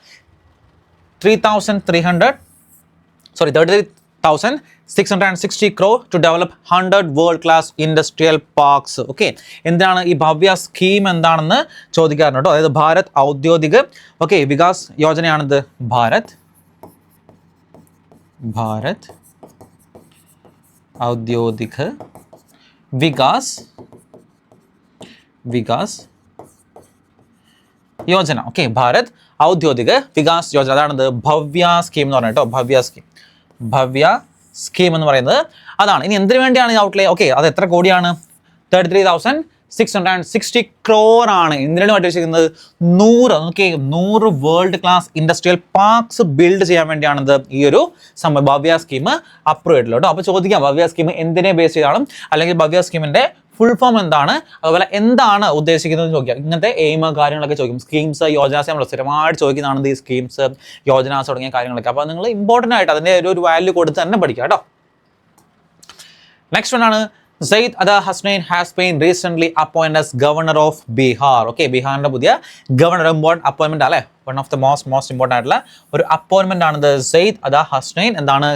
33,660 crore to develop 100 world-class industrial parks. Okay, എന്താണ് ഈ ഭവ്യ സ്കീം എന്താണെന്ന് ചോദിക്കാറുണ്ട് കേട്ടോ. അതായത് ഭാരത് ഔദ്യോഗിക വികാസ് യോജനയാണിത്. ഭാരത് ഔദ്യോഗിക വികാസ് യോജന. ഓക്കെ, ഭാരത് ഔദ്യോഗിക വികാസ് യോജന, അതാണിത് ഭവ്യ സ്കീം എന്ന് പറഞ്ഞത് കേട്ടോ. ഭവ്യ സ്കീം എന്ന് പറയുന്നത് അതാണ്. ഇനി എന്തിനു വേണ്ടിയാണ് ഈ ഔട്ട്ലേ? ഓക്കെ, അത് എത്ര കോടിയാണ്? 33,660 crore ആണ്. എന്തിനാണ് ഉദ്ദേശിക്കുന്നത്? 100 world class industrial parks build ചെയ്യാൻ വേണ്ടിയാണത് ഈ ഒരു ഭവ്യ സ്കീം അപ്രൂവ് ചെയ്തിട്ടുള്ളത് കേട്ടോ. അപ്പോൾ ചോദിക്കാം, ഭവ്യ സ്കീം എന്തിനെ ബേസ് ചെയ്താണ്, അല്ലെങ്കിൽ ഭവ്യ സ്കീമിന്റെ ഫുൾ ഫോം എന്താണ്, അതുപോലെ എന്താണ് ഉദ്ദേശിക്കുന്നത് ചോദിക്കാം. ഇങ്ങനത്തെ എയിം കാര്യങ്ങളൊക്കെ ചോദിക്കും. സ്കീംസ്, യോജനാസ് നമ്മൾ സ്ഥിരമായിട്ട് ചോദിക്കുന്നതാണ് ഈ സ്കീംസ്, യോജനാസ് തുടങ്ങിയ കാര്യങ്ങളൊക്കെ. അപ്പോൾ നിങ്ങൾ ഇമ്പോർട്ടൻ്റ് ആയിട്ട് അതിൻ്റെ ഒരു വാല്യൂ കൊടുത്ത് തന്നെ പഠിക്കുക കേട്ടോ. നെക്സ്റ്റ് വൺ ആണ് Zaid Ada Hussain has been recently appointed as governor of Bihar. Okay, ബീഹാറിന്റെ പുതിയ ഗവർണർ ഇമ്പോർട്ടൻ്റ് അപ്പോയിൻമെന്റ് അല്ലേ, one of the most important ആയിട്ടുള്ള ഒരു അപ്പോയിൻമെന്റ് ആണ് സെയ്ദ് അദ ഹസ്നൈൻ എന്താണ്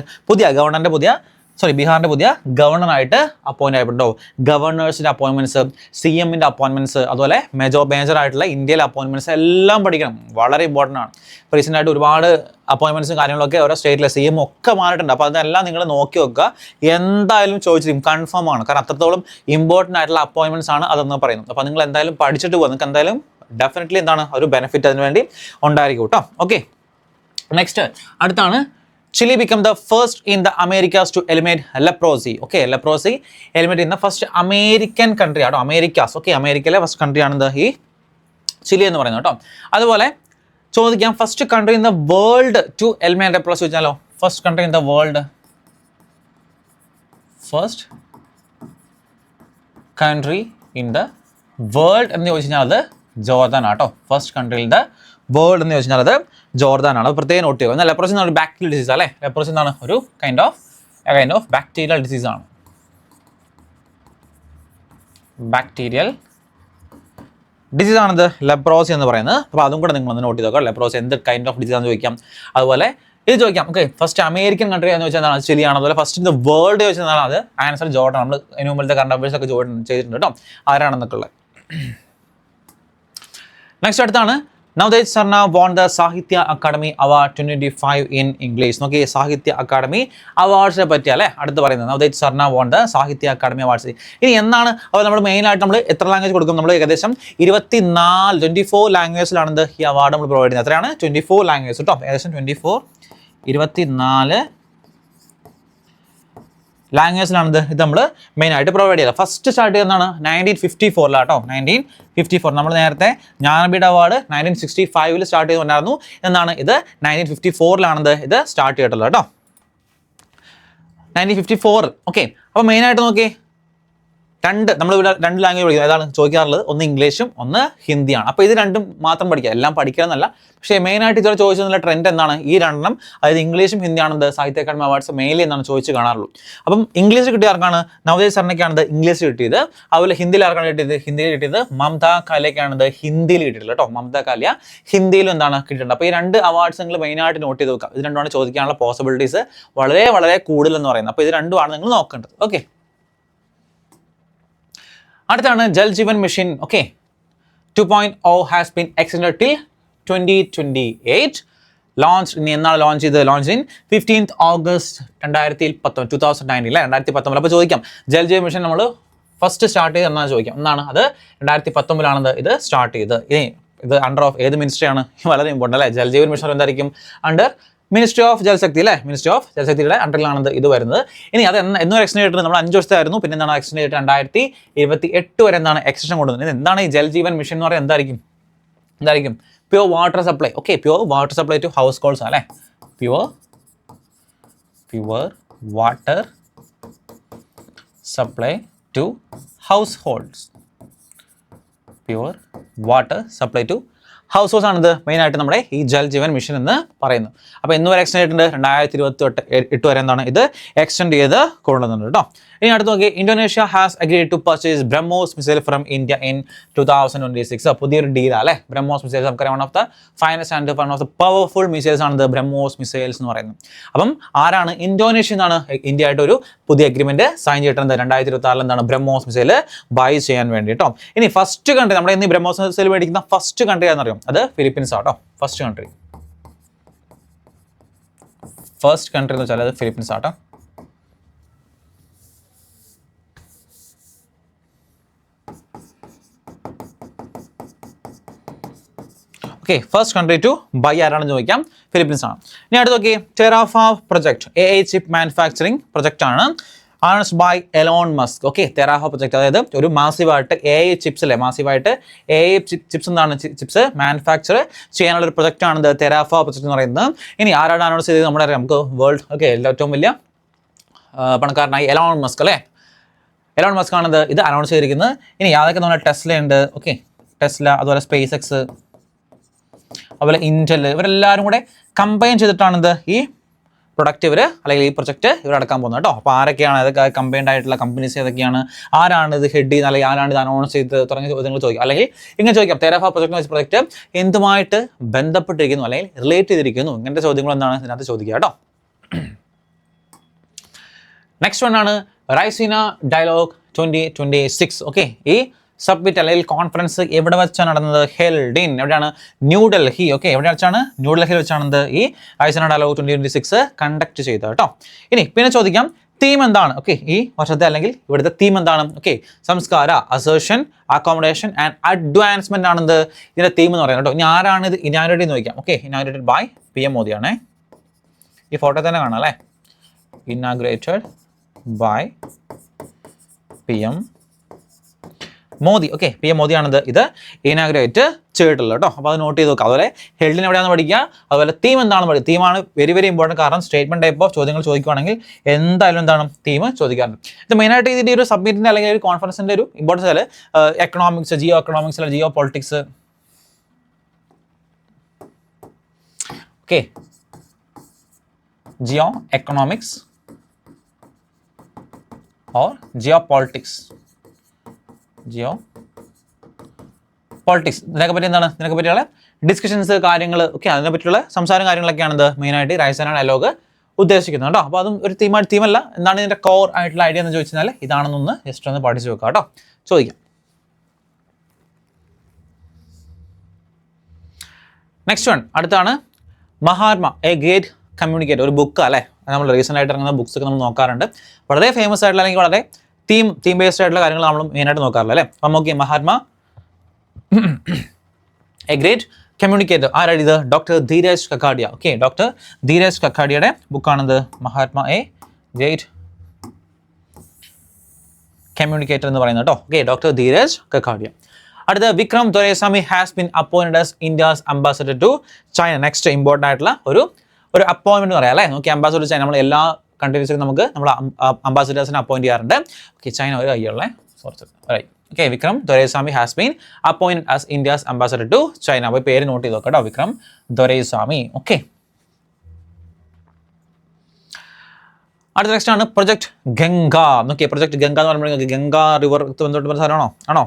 ബീഹാറിന്റെ പുതിയ ഗവർണറായിട്ട് അപ്പോയിന്റ് ആയിട്ടുണ്ടോ. ഗവർണേഴ്സിന്റെ അപ്പോയിൻമെന്റ്സ്, CMന്റെ അപ്പോയിൻമെന്റ്സ്, അതുപോലെ മേജർ ആയിട്ടുള്ള ഇന്ത്യയിലെ അപ്പോയിൻമെന്റ്സ് എല്ലാം പഠിക്കണം, വളരെ ഇമ്പോർട്ടൻ്റ് ആണ്. റീസെൻ്റ് ആയിട്ട് ഒരുപാട് അപ്പോയിൻമെന്റ്സും കാര്യങ്ങളൊക്കെ ഓരോ സ്റ്റേറ്റിലെ CM ഒക്കെ മാറിയിട്ടുണ്ട്. അപ്പോൾ അതെല്ലാം നിങ്ങൾ നോക്കി വെക്കുക, എന്തായാലും ചോദിച്ചിരിക്കും, കൺഫേം ആണ്. കാരണം അത്രത്തോളം ഇമ്പോർട്ടൻ്റ് ആയിട്ടുള്ള അപ്പോയിൻമെന്റ്സ് ആണ് അതെന്ന് പറയുന്നത്. അപ്പോൾ നിങ്ങൾ എന്തായാലും പഠിച്ചിട്ട് പോകുക, നിങ്ങൾക്ക് എന്തായാലും ഡെഫിനറ്റ്ലി എന്താണ് ഒരു ബെനിഫിറ്റ് അതിന് വേണ്ടി ഉണ്ടായിരിക്കും കേട്ടോ. ഓക്കെ, നെക്സ്റ്റ് അടുത്താണ് Chile became the first in the Americas to eliminate leprosy. Okay, leprosy eliminate in the first American country ആട്ടോ, അമേരിക്കാസ്. ഓക്കെ, അമേരിക്കയിലെ ഫസ്റ്റ് കൺട്രി ആണ് ഈ ചിലി എന്ന് പറയുന്നത് കേട്ടോ. അതുപോലെ ചോദിക്കാം, first country in the world to eliminate leprosy ചോദിച്ചാലോ. First country in the world, first country in the world എന്ന് ചോദിച്ചു കഴിഞ്ഞാൽ അത് ജോർദാൻ ആട്ടോ. First country in the world എന്ന് ചോദിച്ചാൽ അത് ജോർദാൻ ആണ്. പ്രത്യേകം നോട്ട് ചെയ്യുക. എന്നാൽ ലെപ്രോസി എന്നൊരു ബാക്ടീരിയൽ ഡിസീസ് അല്ലേ. ലെപ്രോസി എന്നാണ് ഒരു കൈൻഡ് ഓഫ് ബാക്ടീരിയൽ ഡിസീസ് ആണ്. ബാക്ടീരിയൽ ഡിസീസ് ആണിത് ലെപ്രോസി എന്ന് പറയുന്നത്. അപ്പോൾ അതും കൂടെ നിങ്ങൾ ഒന്ന് നോട്ട് ചെയ്ത് നോക്കാം. ലെപ്രോസി എന്ത് കൈൻഡ് ഓഫ് ഡിസീസ് ആണെന്ന് ചോദിക്കാം. അതുപോലെ ഇത് ചോദിക്കാം. ഓക്കെ, ഫസ്റ്റ് അമേരിക്കൻ കൺട്രി എന്ന് വെച്ചാൽ എന്താണ്? ചിലിയാണ്. അതുപോലെ ഫസ്റ്റ് ഇൻ ദ വേൾഡ് ചോദിച്ചാൽ അത് ആൻസർ ജോർഡൻ. നമ്മൾ ഇതിനു മുമ്പിലത്തെ കറണ്ട് അഫയേഴ്സ് ഒക്കെ ചെയ്തിട്ടുണ്ട് കേട്ടോ, ആരാണെന്നൊക്കെ ഉള്ളത്. നെക്സ്റ്റ് അടുത്താണ് Navdesh Sarna won the Sahitya Academy Award 2025 in English. നോക്കി, സാഹിത്യ അക്കാദമി അവാർഡ്സിനെ പറ്റി അല്ലേ അടുത്ത് പറയുന്നത്. നവദേഷ് സർന വോൺ ദ സാഹിത്യ അക്കാദമി അവാർഡ്സ്. ഇനി എന്നാണ് അപ്പോൾ നമ്മൾ മെയിനായിട്ട് നമ്മൾ എത്ര ലാംഗ്വേജ് കൊടുക്കും? നമ്മൾ ഏകദേശം 24 ലാംഗ്വേജിലാണ് ഈ അവാർഡ് നമ്മൾ പ്രൊവൈഡ് ചെയ്യുന്നത്. എത്രയാണ്? 24 ലാംഗ്വേജ് കേട്ടോ. ഏകദേശം 24 ലാംഗ്വേജിലാണ് ഇത് നമ്മൾ മെയിനായിട്ട് പ്രൊവൈഡ് ചെയ്തത്. ഫസ്റ്റ് സ്റ്റാർട്ട് ചെയ്യുന്നതാണ് 1954 കേട്ടോ. 1954 നമ്മൾ നേരത്തെ ജ്ഞാനപീഠ അവാർഡ് 1965 സ്റ്റാർട്ട് ചെയ്തുകൊണ്ടായിരുന്നു. എന്നാണ് ഇത് 1954 ഇത് സ്റ്റാർട്ട് ചെയ്തിട്ടുള്ളത് കേട്ടോ. 1954. ഓക്കെ, അപ്പോൾ മെയിനായിട്ട് നോക്കി നമ്മളിവിടെ രണ്ട് ലാംഗ്വേജ് പഠിക്കുക. ഏതാണ് ചോദിക്കാറുള്ളത്? ഒന്ന് ഇംഗ്ലീഷും ഒന്ന് ഹിന്ദിയാണ്. അപ്പോൾ ഇത് രണ്ടും മാത്രം പഠിക്കുക, എല്ലാം പഠിക്കണമെന്നല്ല. പക്ഷേ മെയിനായിട്ട് ഇതുവരെ ചോദിച്ചതിനുള്ള ട്രെൻഡ് എന്താണ്? ഈ രണ്ടെണ്ണം, അതായത് ഇംഗ്ലീഷും ഹിന്ദിയാണെന്ത് സാഹിത്യ അക്കാദമി അവാർഡ്സ് മെയിൻലി എന്നാണ് ചോദിച്ച് കാണാറുള്ളൂ. അപ്പം ഇംഗ്ലീഷ് കിട്ടിയ ആർക്കാണ്? നവദേഷ് സർണയ്ക്കാണത് ഇംഗ്ലീഷ് കിട്ടിയത്. അതുപോലെ ഹിന്ദിയിൽ ആർക്കാണ് കിട്ടിയത്? ഹിന്ദിയിൽ കിട്ടിയത് മമത കാലിയക്കാണത് ഹിന്ദിയിൽ കിട്ടിയിട്ടില്ല കേട്ടോ. മമത കാലിയ ഹിന്ദിയിലും എന്താണ് കിട്ടിയിട്ടുണ്ട്. അപ്പോൾ ഈ രണ്ട് അവാർഡ്സ് നിങ്ങൾ മെയിനായിട്ട് നോട്ട് ചെയ്ത് വെക്കുക. ഇത് രണ്ടുമാണ് ചോദിക്കാനുള്ള പോസിബിലിറ്റീസ് വളരെ കൂടുതലെന്ന് പറയുന്നത്. അപ്പോൾ ഇത് രണ്ടുമാണ് നിങ്ങൾ നോക്കേണ്ടത്. ഓക്കെ, അടുത്താണ് Jal Jeevan mission. Okay, 2.0 has been extended till 2028. Launch ഇനി എന്നാണ് ലോഞ്ച് ചെയ്തത്? ലോഞ്ച് ഇൻ 15th August 2019 അല്ലേ, 2019. അപ്പോൾ ചോദിക്കാം, ജൽ ജീവൻ മിഷൻ നമ്മൾ ഫസ്റ്റ് സ്റ്റാർട്ട് ചെയ്ത് എന്നാണ് ചോദിക്കാം. എന്നാണ് അത് 2019 ഇത് സ്റ്റാർട്ട് ചെയ്തത്. ഇനി ഇത് അണ്ടർ ഓഫ് ഏത് മിനിസ്ട്രിയാണ്? വളരെ ഇമ്പോർട്ടൻ്റ് അല്ലേ. ജൽ ജീവൻ മിഷൻ എന്തായിരിക്കും? അണ്ടർ മിനിസ്ട്രി ഓഫ് ജൽശക്തി അല്ലേ. മിനിസ്ട്രി ഓഫ് ജൽശക്തിയുടെ അണ്ടറിലാണ് ഇത് വരുന്നത്. ഇനി അത് എന്നൊരു എക്സ്റ്റെൻഡ് ചെയ്തിട്ട് നമ്മൾ 5 വർഷത്തായിരുന്നു. പിന്നെ എന്താണ് എക്സ്റ്റെൻഡ് ചെയ്തിട്ട് 2028 വരെ എന്താണ് എക്സ്റ്റൻഷൻ കൊണ്ടുവന്നത്. എന്താണ് ഈ ജൽ ജീവൻ മിഷൻ എന്ന് പറയുന്നത്? എന്തായിരിക്കും? Pure water supply. Okay, pure water supply to households അല്ലേ. Pure water supply to households. Pure water supply to households ആണിത് മെയിനായിട്ട് നമ്മുടെ ഈ ജൽ ജീവൻ മിഷൻ എന്ന് പറയുന്നത്. അപ്പോൾ എന്ന് വരെ എക്സ്റ്റെൻഡ് ചെയ്തിട്ടുണ്ട്? 2028 വരെ എന്താണ് ഇത് എക്സ്റ്റെൻഡ് ചെയ്ത് കൊണ്ടുവന്നിട്ടുണ്ട് കേട്ടോ. ഇനി അടുത്ത് നോക്കി, Indonesia has agreed to purchase BrahMos missile from India in 2026. പുതിയൊരു ഡീലാണ് അല്ലേ. ബ്രഹ്മോസ് മിസൈൽസ് നമുക്കറിയാം, one of the finest and one of the powerful missiles ആണിത് ബ്രഹ്മോസ് മിസൈൽസ് എന്ന് പറയുന്നത്. അപ്പം ആരാണ്? ഇന്തോനേഷ്യ എന്നാണ് ഇന്ത്യ ആയിട്ട് ഒരു പുതിയ അഗ്രിമെന്റ് സൈൻ ചെയ്തിട്ടുണ്ട്. 2026 എന്താണ് ബ്രഹ്മോസ് മിസൈൽ ബൈ ചെയ്യാൻ വേണ്ടി കേട്ടോ. ഇനി ഫസ്റ്റ് കൺട്രി നമ്മുടെ ഇന്ന് ബ്രഹ്മോസ് മിസൈൽ മേടിക്കുന്ന ഫസ്റ്റ് കൺട്രി ആണെന്നറിയാം, അത് ഫിലിപ്പീൻസ് ആട്ടോ. ഫസ്റ്റ് കൺട്രി എന്ന് വെച്ചാൽ അത് ഫിലിപ്പീൻസ് ആട്ടോ. Okay, first country to buy ആരാണെന്ന് ചോദിക്കാം, ഫിലിപ്പീൻസ് ആണ്. ഇനി അടുത്ത് നോക്കി, Terafab project AI chip manufacturing project ആണ്, announced by Elon Musk. Okay, Terafab project, അതായത് ഒരു മാസീവായിട്ട് AI ചിപ്സ് അല്ലേ, മാസീവായിട്ട് AI ചിപ്സ് എന്താണ് ചിപ്സ് മാനുഫാക്ചർ ചെയ്യാനുള്ള ഒരു പ്രൊജക്റ്റ് ആണ് ടെറാഫ പ്രൊജക്ട് എന്ന് പറയുന്നത്. ഇനി ആരാണ് അനൗൺസ് ചെയ്തത്? നമ്മുടെ നമുക്ക് വേൾഡ് ഏറ്റവും വലിയ പണക്കാരനായി എലോൺ മസ്ക് അല്ലേ, എലോൺ മസ്ക് ആണ് ഇത് അനൗൺസ് ചെയ്തിരിക്കുന്നത്. ഇനി അതൊക്കെ നമ്മുടെ ടെസ്ല ഉണ്ട്, ഓക്കെ, ടെസ്ല, അതുപോലെ സ്പേസ് എക്സ്, അതുപോലെ ഇൻറ്റൽ, ഇവരെല്ലാവരും കൂടെ കമ്പൈൻ ചെയ്തിട്ടാണ് ഈ പ്രൊഡക്റ്റ് അല്ലെങ്കിൽ ഈ പ്രൊജക്റ്റ് അടക്കാൻ പോകുന്നത് കേട്ടോ. അപ്പോൾ ആരൊക്കെയാണ് ഇതൊക്കെ കമ്പൈൻഡ് ആയിട്ടുള്ള കമ്പനീസ് ഏതൊക്കെയാണ്, ആരാണ് ഇത് ഹെഡ് ചെയ്യുന്നത്, അല്ലെങ്കിൽ ആരാണ് ഇത് അനൗൺസ് ചെയ്ത് തുടങ്ങിയ ചോദ്യങ്ങൾ ചോദിക്കാം. അല്ലെങ്കിൽ ഇങ്ങനെ ചോദിക്കാം, ടെറാഫ പ്രൊജക്റ്റ് എന്തുമായിട്ട് ബന്ധപ്പെട്ടിരിക്കുന്നു അല്ലെങ്കിൽ റിലേറ്റ് ചെയ്തിരിക്കുന്നു, ഇങ്ങനത്തെ ചോദ്യങ്ങൾ എന്താണ് ഇതിനകത്ത് ചോദിക്കുക കേട്ടോ. നെക്സ്റ്റ് വൺ ആണ് റൈസിന ഡയലോഗ് 2026. ഓക്കെ, ഈ സബ്മിറ്റ് അല്ലെങ്കിൽ കോൺഫറൻസ് എവിടെ വെച്ചാണ് നടന്നത്? ഹെൽഡ് ഇൻ, എവിടെയാണ്? ന്യൂഡൽഹി. ഓക്കെ, എവിടെ വെച്ചാണ്? ന്യൂഡൽഹിയിൽ വെച്ചാണ് ഈ റൈസിന ഡയലോഗ് 2026 കണ്ടക്ട് ചെയ്തത് കേട്ടോ. ഇനി പിന്നെ ചോദിക്കാം, തീം എന്താണ്? ഓക്കെ, ഈ വർഷത്തെ അല്ലെങ്കിൽ ഇവിടുത്തെ തീം എന്താണ്? ഓക്കെ, സംസ്കാര, അസേർഷൻ, അക്കോമഡേഷൻ ആൻഡ് അഡ്വാൻസ്മെന്റ് ആണെന്ത് ഇതിന്റെ തീം എന്ന് പറയുന്നത് കേട്ടോ. ഇനി ആരാണ് ഇത് ഇനാഗ്രേറ്റ് എന്ന് ചോദിക്കാം. ഓക്കെ, ഇനാഗ്രേറ്റഡ് ബൈ PM മോദിയാണേ. ഈ ഫോട്ടോ തന്നെ കാണാം അല്ലേ, inaugurated by PM Modi. Okay, PM മോദിയാണിത് ഇത് ഇനാഗ്രേറ്റ് ചെയ്തിട്ടുള്ളത് കേട്ടോ. അപ്പോൾ അത് നോട്ട് ചെയ്ത് നോക്കുക. അതുപോലെ ഹെൽഡിന് എവിടെയാണെന്ന് പഠിക്കുക, അതുപോലെ തീം എന്താണെന്ന് പഠിക്കുക. തീമാണ് വെരി വെരി ഇമ്പോർട്ടൻറ്റ്, കാരണം സ്റ്റേറ്റ്മെന്റ് ടൈപ്പ് ഓഫ് ചോദ്യങ്ങൾ ചോദിക്കുകയാണെങ്കിൽ എന്തായാലും എന്താണ് തീം ചോദിക്കാറുണ്ട്. ഇത് മെയിനായിട്ട് ഇതിൻ്റെ ഒരു സബ്മിറ്റിൻ്റെ അല്ലെങ്കിൽ ഒരു കോൺഫറൻസിൻ്റെ ഒരു ഇമ്പോർട്ടൻസ് എക്കണോമിക്സ്, ജിയോ എക്കണോമിക്സ് അല്ലെങ്കിൽ geopolitics, okay, geoeconomics or geopolitics, ഇതിനൊക്കെ പറ്റി എന്താണ്, ഇതിനൊക്കെ പറ്റിയുള്ള ഡിസ്കഷൻസ്, കാര്യങ്ങൾ, ഓക്കെ, അതിനെ പറ്റിയുള്ള സംസാരം കാര്യങ്ങളൊക്കെയാണ് മെയിനായിട്ട് റൈസിന ഡയലോഗ് ഉദ്ദേശിക്കുന്നത് കേട്ടോ. അപ്പോൾ അതും ഒരു തീമല്ല, എന്താണ് ഇതിൻ്റെ കോർ ആയിട്ടുള്ള ഐഡിയ എന്ന് ചോദിച്ചാൽ ഇതാണെന്നൊന്ന് ജസ്റ്റ് ഒന്ന് പഠിച്ചു വെക്കാം കേട്ടോ. ചോദിക്കാം. നെക്സ്റ്റ് വൺ അടുത്താണ് മഹാത്മ എ ഗ്രേറ്റ് കമ്മ്യൂണിക്കേറ്റർ, ഒരു ബുക്ക് അല്ലേ, നമ്മൾ റീസെൻ്റ് ആയിട്ട് ഇറങ്ങുന്ന ബുക്സ് ഒക്കെ നമ്മൾ നോക്കാറുണ്ട്. വളരെ ഫേമസ് ആയിട്ടുള്ള അല്ലെങ്കിൽ വളരെ തീം ബേസ്ഡ് ആയിട്ടുള്ള കാര്യങ്ങൾ നമ്മൾ മെയിനായിട്ട് നോക്കാറില്ല അല്ലേ. അപ്പം നോക്കി, മഹാത്മ എ ഗ്രേറ്റ് കമ്മ്യൂണിക്കേറ്റർ, ആരാണ് ഇത്? Doctor Dhiraj Kakadia. Okay, doctor Dhiraj കക്കാഡിയയുടെ ബുക്കാണിത് മഹാത്മ എ ഗ്രേറ്റ് കമ്മ്യൂണിക്കേറ്റർ എന്ന് പറയുന്നത് കേട്ടോ. Okay, doctor Dhiraj Kakadia. അടുത്ത, Vikram Doraiswamy has been appointed as India's ambassador to China. Next important ആയിട്ടുള്ള ഒരു അപ്പോയിൻമെന്റ് എന്ന് പറയാം അല്ലേ. നോക്കി, അംബാസഡർ ചൈന, നമ്മൾ എല്ലാ കൺട്രീസിലും നമുക്ക് നമ്മൾ അംബാസഡേഴ്സിനെ അപ്പോയിന്റ് ചെയ്യാറുണ്ട്. ഓക്കെ, ചൈന ഒരു കൈയുള്ളേ, sorry. Okay, Vikram Doraiswamy has been appointed as India's ambassador to China. അപ്പോൾ പേര് നോട്ട് ചെയ്ത് നോക്കാം കേട്ടോ, വിക്രം ദൊരൈസ്വാമി. ഓക്കെ, അടുത്ത നെക്സ്റ്റ് ആണ് പ്രൊജക്ട് ഗംഗ. നോക്കിയേ, പ്രൊജക്ട് ഗംഗ എന്ന് പറയുമ്പോൾ ഗംഗ റിവർ ബന്ധപ്പെട്ട സ്ഥലമാണോ? ആണോ?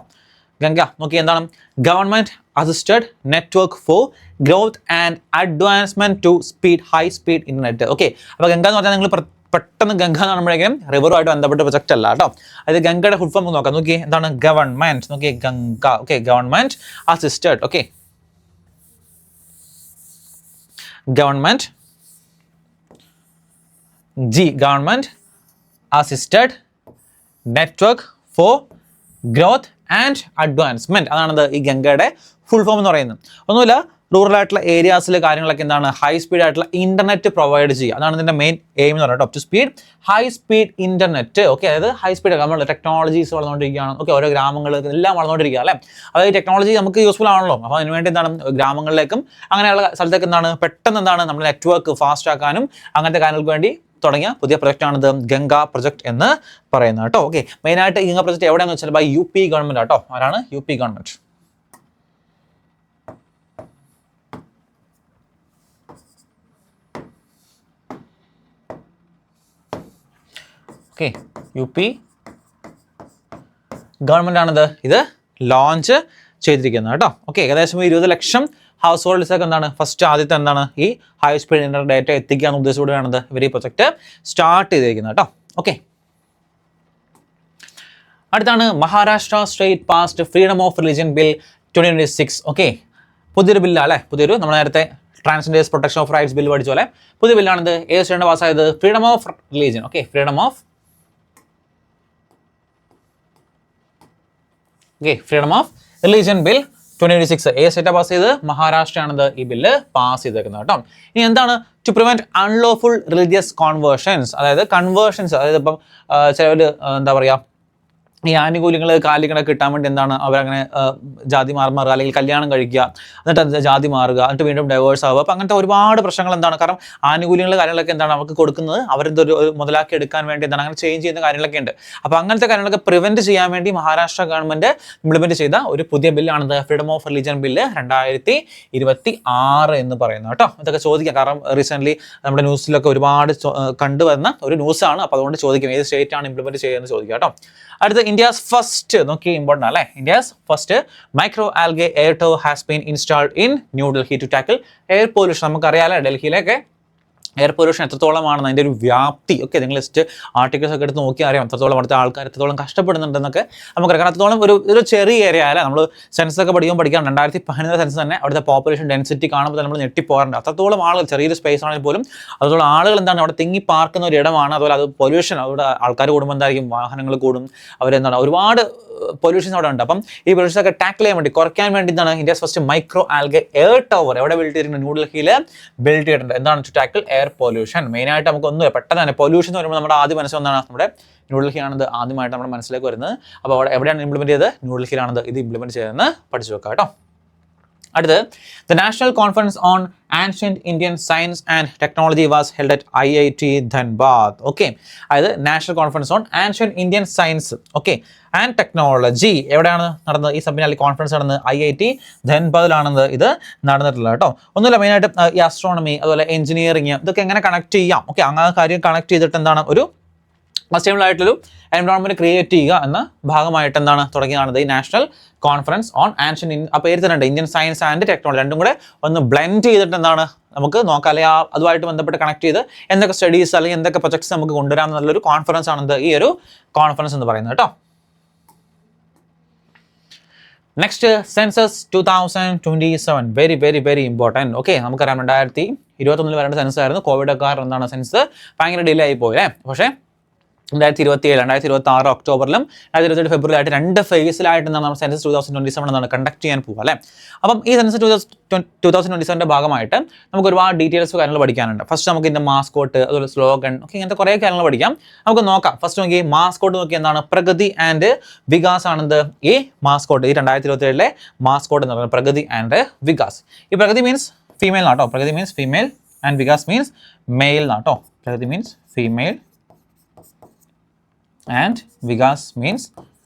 ഗംഗ. നോക്കി, എന്താണ്? Government assisted network for growth and advancement to high speed internet. Okay, അപ്പോൾ ഗംഗ എന്ന് പറഞ്ഞാൽ നിങ്ങൾ പെട്ടെന്ന് ഗംഗ എന്ന് പറയുമ്പോഴേക്കും റിവറുമായിട്ട് ബന്ധപ്പെട്ട പ്രൊജക്റ്റ് അല്ല കേട്ടോ. അതായത് ഗംഗയുടെ ഫുൾ ഫോം നോക്കാം. നോക്കി, എന്താണ്? ഗവൺമെന്റ്. നോക്കി, Ganga. Okay, government assisted. Okay, government government assisted network for growth and advancement, അതാണത് ഈ ഗംഗയുടെ ഫുൾ ഫോം എന്ന് പറയുന്നത്. ഒന്നുമില്ല, റൂറൽ ആയിട്ടുള്ള ഏരിയാസിലെ കാര്യങ്ങളൊക്കെ എന്താണ്, ഹൈ സ്പീഡ് ആയിട്ടുള്ള ഇന്റർനെറ്റ് പ്രൊവൈഡ് ചെയ്യുക, അതാണ് ഇതിന്റെ മെയിൻ എയിം എന്ന് പറയുന്നത്. Top to speed high speed internet. Okay, അതായത് ഹൈ സ്പീഡ് നമ്മൾ ടെക്നോളജീസ് വളർന്നുകൊണ്ടിരിക്കുകയാണ്. ഓക്കെ, ഓരോ ഗ്രാമങ്ങൾ എല്ലാം വളർന്നുകൊണ്ടിരിക്കുക അല്ലേ. അതായത് ടെക്നോളജി നമുക്ക് യൂസ്ഫുൾ ആണല്ലോ. അപ്പോൾ അതിനുവേണ്ടി എന്താണ്, ഗ്രാമങ്ങളിലേക്കും അങ്ങനെയുള്ള സ്ഥലത്തേക്ക് എന്താണ് പെട്ടെന്ന് എന്താണ് നമ്മൾ നെറ്റ്വർക്ക് ഫാസ്റ്റ് ആക്കാനും അങ്ങനത്തെ കാര്യങ്ങൾക്ക് വേണ്ടി തുടങ്ങിയ പുതിയ പ്രൊജക്റ്റാണിത് ഗംഗ പ്രൊജക്ട് എന്ന് പറയുന്നത് കേട്ടോ. ഓക്കെ, മെയിനായിട്ട് ഗംഗ പ്രൊജക്ട് എവിടെയാണെന്ന് വെച്ചാൽ ബൈ UP ഗവൺമെന്റ് കേട്ടോ. ആരാണ്? UP government. Okay, UP government ആണിത് ഇത് ലോഞ്ച് ചെയ്തിരിക്കുന്നത് കേട്ടോ. ഓക്കെ, ഏകദേശം 20 ലക്ഷം ഹൗസ് ഹോൾഡ്സൊക്കെ എന്താണ് ഫസ്റ്റ് ആദ്യത്തെ എന്താണ് ഈ ഹൈ സ്പീഡ് ഇന്റർനെറ്റ് ഡേറ്റ എത്തിക്കാന്ന് ഉദ്ദേശത്തോടെയാണത് ഇവർ ഈ പ്രൊജക്ട് സ്റ്റാർട്ട് ചെയ്തിരിക്കുന്നത് കേട്ടോ. ഓക്കെ, അടുത്താണ് Maharashtra state passed freedom of religion bill 2026. Okay, പുതിയൊരു ബില്ലാണ് അല്ലേ, പുതിയൊരു നമ്മൾ നേരത്തെ transgenders protection of rights bill പഠിച്ച പോലെ പുതിയ ബില്ലാണിത്. ഏത് സ്റ്റേറ്റാണ് പാസ്സായത്? Freedom of religion. Okay, freedom of religion bill 2026 ഏത് സ്റ്റേറ്റാണ് പാസ് ചെയ്ത്? മഹാരാഷ്ട്രയാണത് ഈ ബില്ല് പാസ് ചെയ്തേക്കുന്നത് കേട്ടോ. ഇനി എന്താണ് ടു പ്രിവെന്റ് അൺലോഫുൾ റിലീജിയസ് കോൺവേർഷൻസ്, അതായത് കൺവേർഷൻസ്, അതായത് ഇപ്പം ചിലവർ എന്താ പറയുക ഈ ആനുകൂല്യങ്ങൾ കാലികളൊക്കെ കിട്ടാൻ വേണ്ടി എന്താണ് അവരങ്ങനെ ജാതി മാറുക അല്ലെങ്കിൽ കല്യാണം കഴിക്കുക, എന്നിട്ട് അത് ജാതി മാറുക, എന്നിട്ട് വീണ്ടും ഡൈവേഴ്സ് ആവുക. അപ്പോൾ അങ്ങനത്തെ ഒരുപാട് പ്രശ്നങ്ങൾ എന്താണ്, കാരണം ആനുകൂല്യങ്ങൾ കാര്യങ്ങളൊക്കെ എന്താണ് അവർക്ക് കൊടുക്കുന്നത് അവരെന്തൊരു മുതലാക്കി എടുക്കാൻ വേണ്ടി എന്താണ് അങ്ങനെ ചേഞ്ച് ചെയ്യുന്ന കാര്യങ്ങളൊക്കെ ഉണ്ട്. അപ്പോൾ അങ്ങനത്തെ കാര്യങ്ങളൊക്കെ പ്രിവെൻറ്റ് ചെയ്യാൻ വേണ്ടി മഹാരാഷ്ട്ര ഗവൺമെൻറ് ഇംപ്ലിമെൻറ്റ് ചെയ്ത ഒരു പുതിയ ബില്ലാണിത് ഫ്രീഡം ഓഫ് റിലീജിയൻ ബില്ല് 2026 എന്ന് പറയുന്നത് കേട്ടോ. ഇതൊക്കെ ചോദിക്കാം, കാരണം റീസെൻ്റ്ലി നമ്മുടെ ന്യൂസിലൊക്കെ ഒരുപാട് കണ്ടുവരുന്ന ഒരു ന്യൂസാണ്. അപ്പോൾ അതുകൊണ്ട് ചോദിക്കും ഏത് സ്റ്റേറ്റ് ആണ് ഇംപ്ലിമെൻറ്റ് ചെയ്യുന്നത് ചോദിക്കുക കേട്ടോ. അടുത്ത ഇന്ത്യസ് ഫസ്റ്റ് നോക്കി ഇമ്പോർട്ടൻ്റ് അല്ലേ, India's first micro algae air tower has been installed in New Delhi to tackle air pollution. നമുക്കറിയാലോ ഡൽഹിയിലൊക്കെ എയർ പൊല്യൂഷൻ എത്രത്തോളമാണെന്ന് അതിൻ്റെ ഒരു വ്യാപ്തി ഒക്കെ നിങ്ങൾ ജസ്റ്റ് ആർട്ടിക്കിൾസ് ഒക്കെ എടുത്ത് നോക്കിയാൽ അറിയാം എത്രത്തോളം അവിടുത്തെ ആൾക്കാർ എത്രത്തോളം കഷ്ടപ്പെടുന്നുണ്ടെന്നൊക്കെ നമുക്കറിയാം. കാരണം അത്രത്തോളം ഒരു ചെറിയ ഏരിയ അല്ല. നമ്മൾ സെൻസൊക്കെ പഠിക്കാം 2015 സെൻസ് തന്നെ അവിടുത്തെ പോപ്പുലേഷൻ ഡെൻസിറ്റി കാണുമ്പോൾ നമ്മൾ ഞെട്ടിപ്പോകാറുണ്ട്. അത്രത്തോളം ആളുകൾ, ചെറിയൊരു സ്പേസ് ആണെങ്കിൽ പോലും അത്രത്തോളം ആളുകൾ എന്താണ് അവിടെ തിങ്ങി പാർക്കുന്ന ഒരു ഇടമാണ്. അതുപോലെ അത് പൊല്യൂഷൻ, അവിടെ ആൾക്കാർ കൂടുമ്പോൾ എന്തായിരിക്കും, വാഹനങ്ങൾ കൂടും, അവരെന്താണ് ഒരുപാട് പൊല്യൂഷൻസ് അവിടെ ഉണ്ട്. അപ്പം ഈ പൊല്യൂഷൻ ഒക്കെ ടാക്കിൾ ചെയ്യാൻ വേണ്ടി, കുറയ്ക്കാൻ വേണ്ടി എന്താണ് India's first micro algae air tower എവിടെ ബിൽഡ് ചെയ്തിട്ടുണ്ട്? ന്യൂഡൽഹിയിൽ ബിൽഡ് ചെയ്തിട്ടുണ്ട്. എന്താണ്? To tackle air pollution. മെയിനായിട്ട് നമുക്കൊന്നും പെട്ടെന്ന് തന്നെ പൊല്യൂഷൻ എന്ന് പറയുമ്പോൾ നമ്മുടെ ആദ്യം മനസ്സിലൊന്നാണ് നമ്മുടെ ന്യൂഡൽഹിയാണത് ആദ്യമായിട്ട് നമ്മുടെ മനസ്സിലേക്ക് വരുന്നത്. അപ്പോൾ അവിടെ എവിടെയാണ് ഇംപ്ലിമെൻറ്റ് ചെയ്തത്? ന്യൂഡൽഹിയിലാണത് ഇത് ഇംപ്ലിമെൻറ്റ് ചെയ്തതെന്ന് പഠിച്ചു വെക്കാം കേട്ടോ. അടുത്ത് the national conference on ancient Indian science and technology was held at IIT Dhanbad. Okay, അതായത് national conference on ancient Indian science and technology എവിടെയാണ് നടന്നത്? ഈ സബ്ബിനാലി കോൺഫറൻസ് നടന്നത് IIT ധൻബാദിലാണെന്ന് ഇത് നടന്നിട്ടുള്ളത് കേട്ടോ. ഒന്നുമില്ല, മെയിനായിട്ട് ഈ ആസ്ട്രോണമി അതുപോലെ എഞ്ചിനീയറിംഗ് ഇതൊക്കെ എങ്ങനെ കണക്ട് ചെയ്യാം, അങ്ങനെ കാര്യം കണക്ട് ചെയ്തിട്ട് എന്താണ് ഒരു സ്റ്റേബിൾ ആയിട്ടുള്ളൊരു എൻവയോൺമെന്റ് ക്രിയേറ്റ് ചെയ്യുക എന്ന ഭാഗമായിട്ട് എന്താണ് തുടങ്ങിയതാണത് ഈ നാഷണൽ കോൺഫറൻസ് ഓൺ ആൻഷ്യന്റ്. ആ പേര് തന്നെ ഉണ്ട്, ഇന്ത്യൻ സയൻസ് ആൻഡ് ടെക്നോളജി. രണ്ടും കൂടെ ഒന്ന് ബ്ലെൻഡ് ചെയ്തിട്ട് എന്താണ് നമുക്ക് നോക്കാം, അല്ലെങ്കിൽ അതുമായിട്ട് ബന്ധപ്പെട്ട് കണക്ട് ചെയ്ത് എന്തൊക്കെ സ്റ്റഡീസ് അല്ലെങ്കിൽ എന്തൊക്കെ പ്രൊജക്ട്സ് നമുക്ക് കൊണ്ടുവരാം എന്നുള്ളൊരു കോൺഫറൻസ് ആണെന്ത് ഈ ഒരു കോൺഫറൻസ് എന്ന് പറയുന്നത് കേട്ടോ. Next census 2027 very very very important. Okay, നമുക്കറിയാം 2021 വരേണ്ട സെൻസസ് ആയിരുന്നു. കോവിഡ് കാരണം എന്താണ് സെൻസസ് ഭയങ്കര ഡിലേ ആയി പോയി. പക്ഷേ 2027, 2026 ഒക്ടോബറിലും 2027 ഫെബ്രുവരി ആയിട്ട് 2 ഫേസിലായിട്ട് നമ്മൾ സെൻസസ് 2027 എന്നാണ് കണ്ടക്ട് ചെയ്യാൻ പോകുക അല്ലേ. അപ്പം ഈ സെൻസസ് 2027 ഭാഗമായിട്ട് നമുക്ക് ഒരുപാട് ഡീറ്റെയിൽസ് കാര്യങ്ങൾ പഠിക്കാനുണ്ട്. ഫസ്റ്റ് നമുക്ക് ഇതിൻ്റെ മാസ്കോട്ട് അതുപോലെ സ്ലോഗൻ ഇങ്ങനത്തെ കുറേ കാര്യങ്ങൾ പഠിക്കാം. നമുക്ക് നോക്കാം. ഫസ്റ്റ് നോക്കി മാസ്കോട്ട് നോക്കി എന്താണ്? പ്രഗതി ആൻഡ് വികാസ് ആണെന്ത് ഈ മാസ്കോട്ട്. ഈ 2027 മാസ്കോട്ട് എന്ന് പറയുന്നത് പ്രഗതി ആൻഡ് വികാസ്. ഈ പ്രഗതി മീൻസ് ഫീമെയിൽ നാട്ടോ, Pragati means female and Vikas means male നാട്ടോ. Pragati means female and Vikas means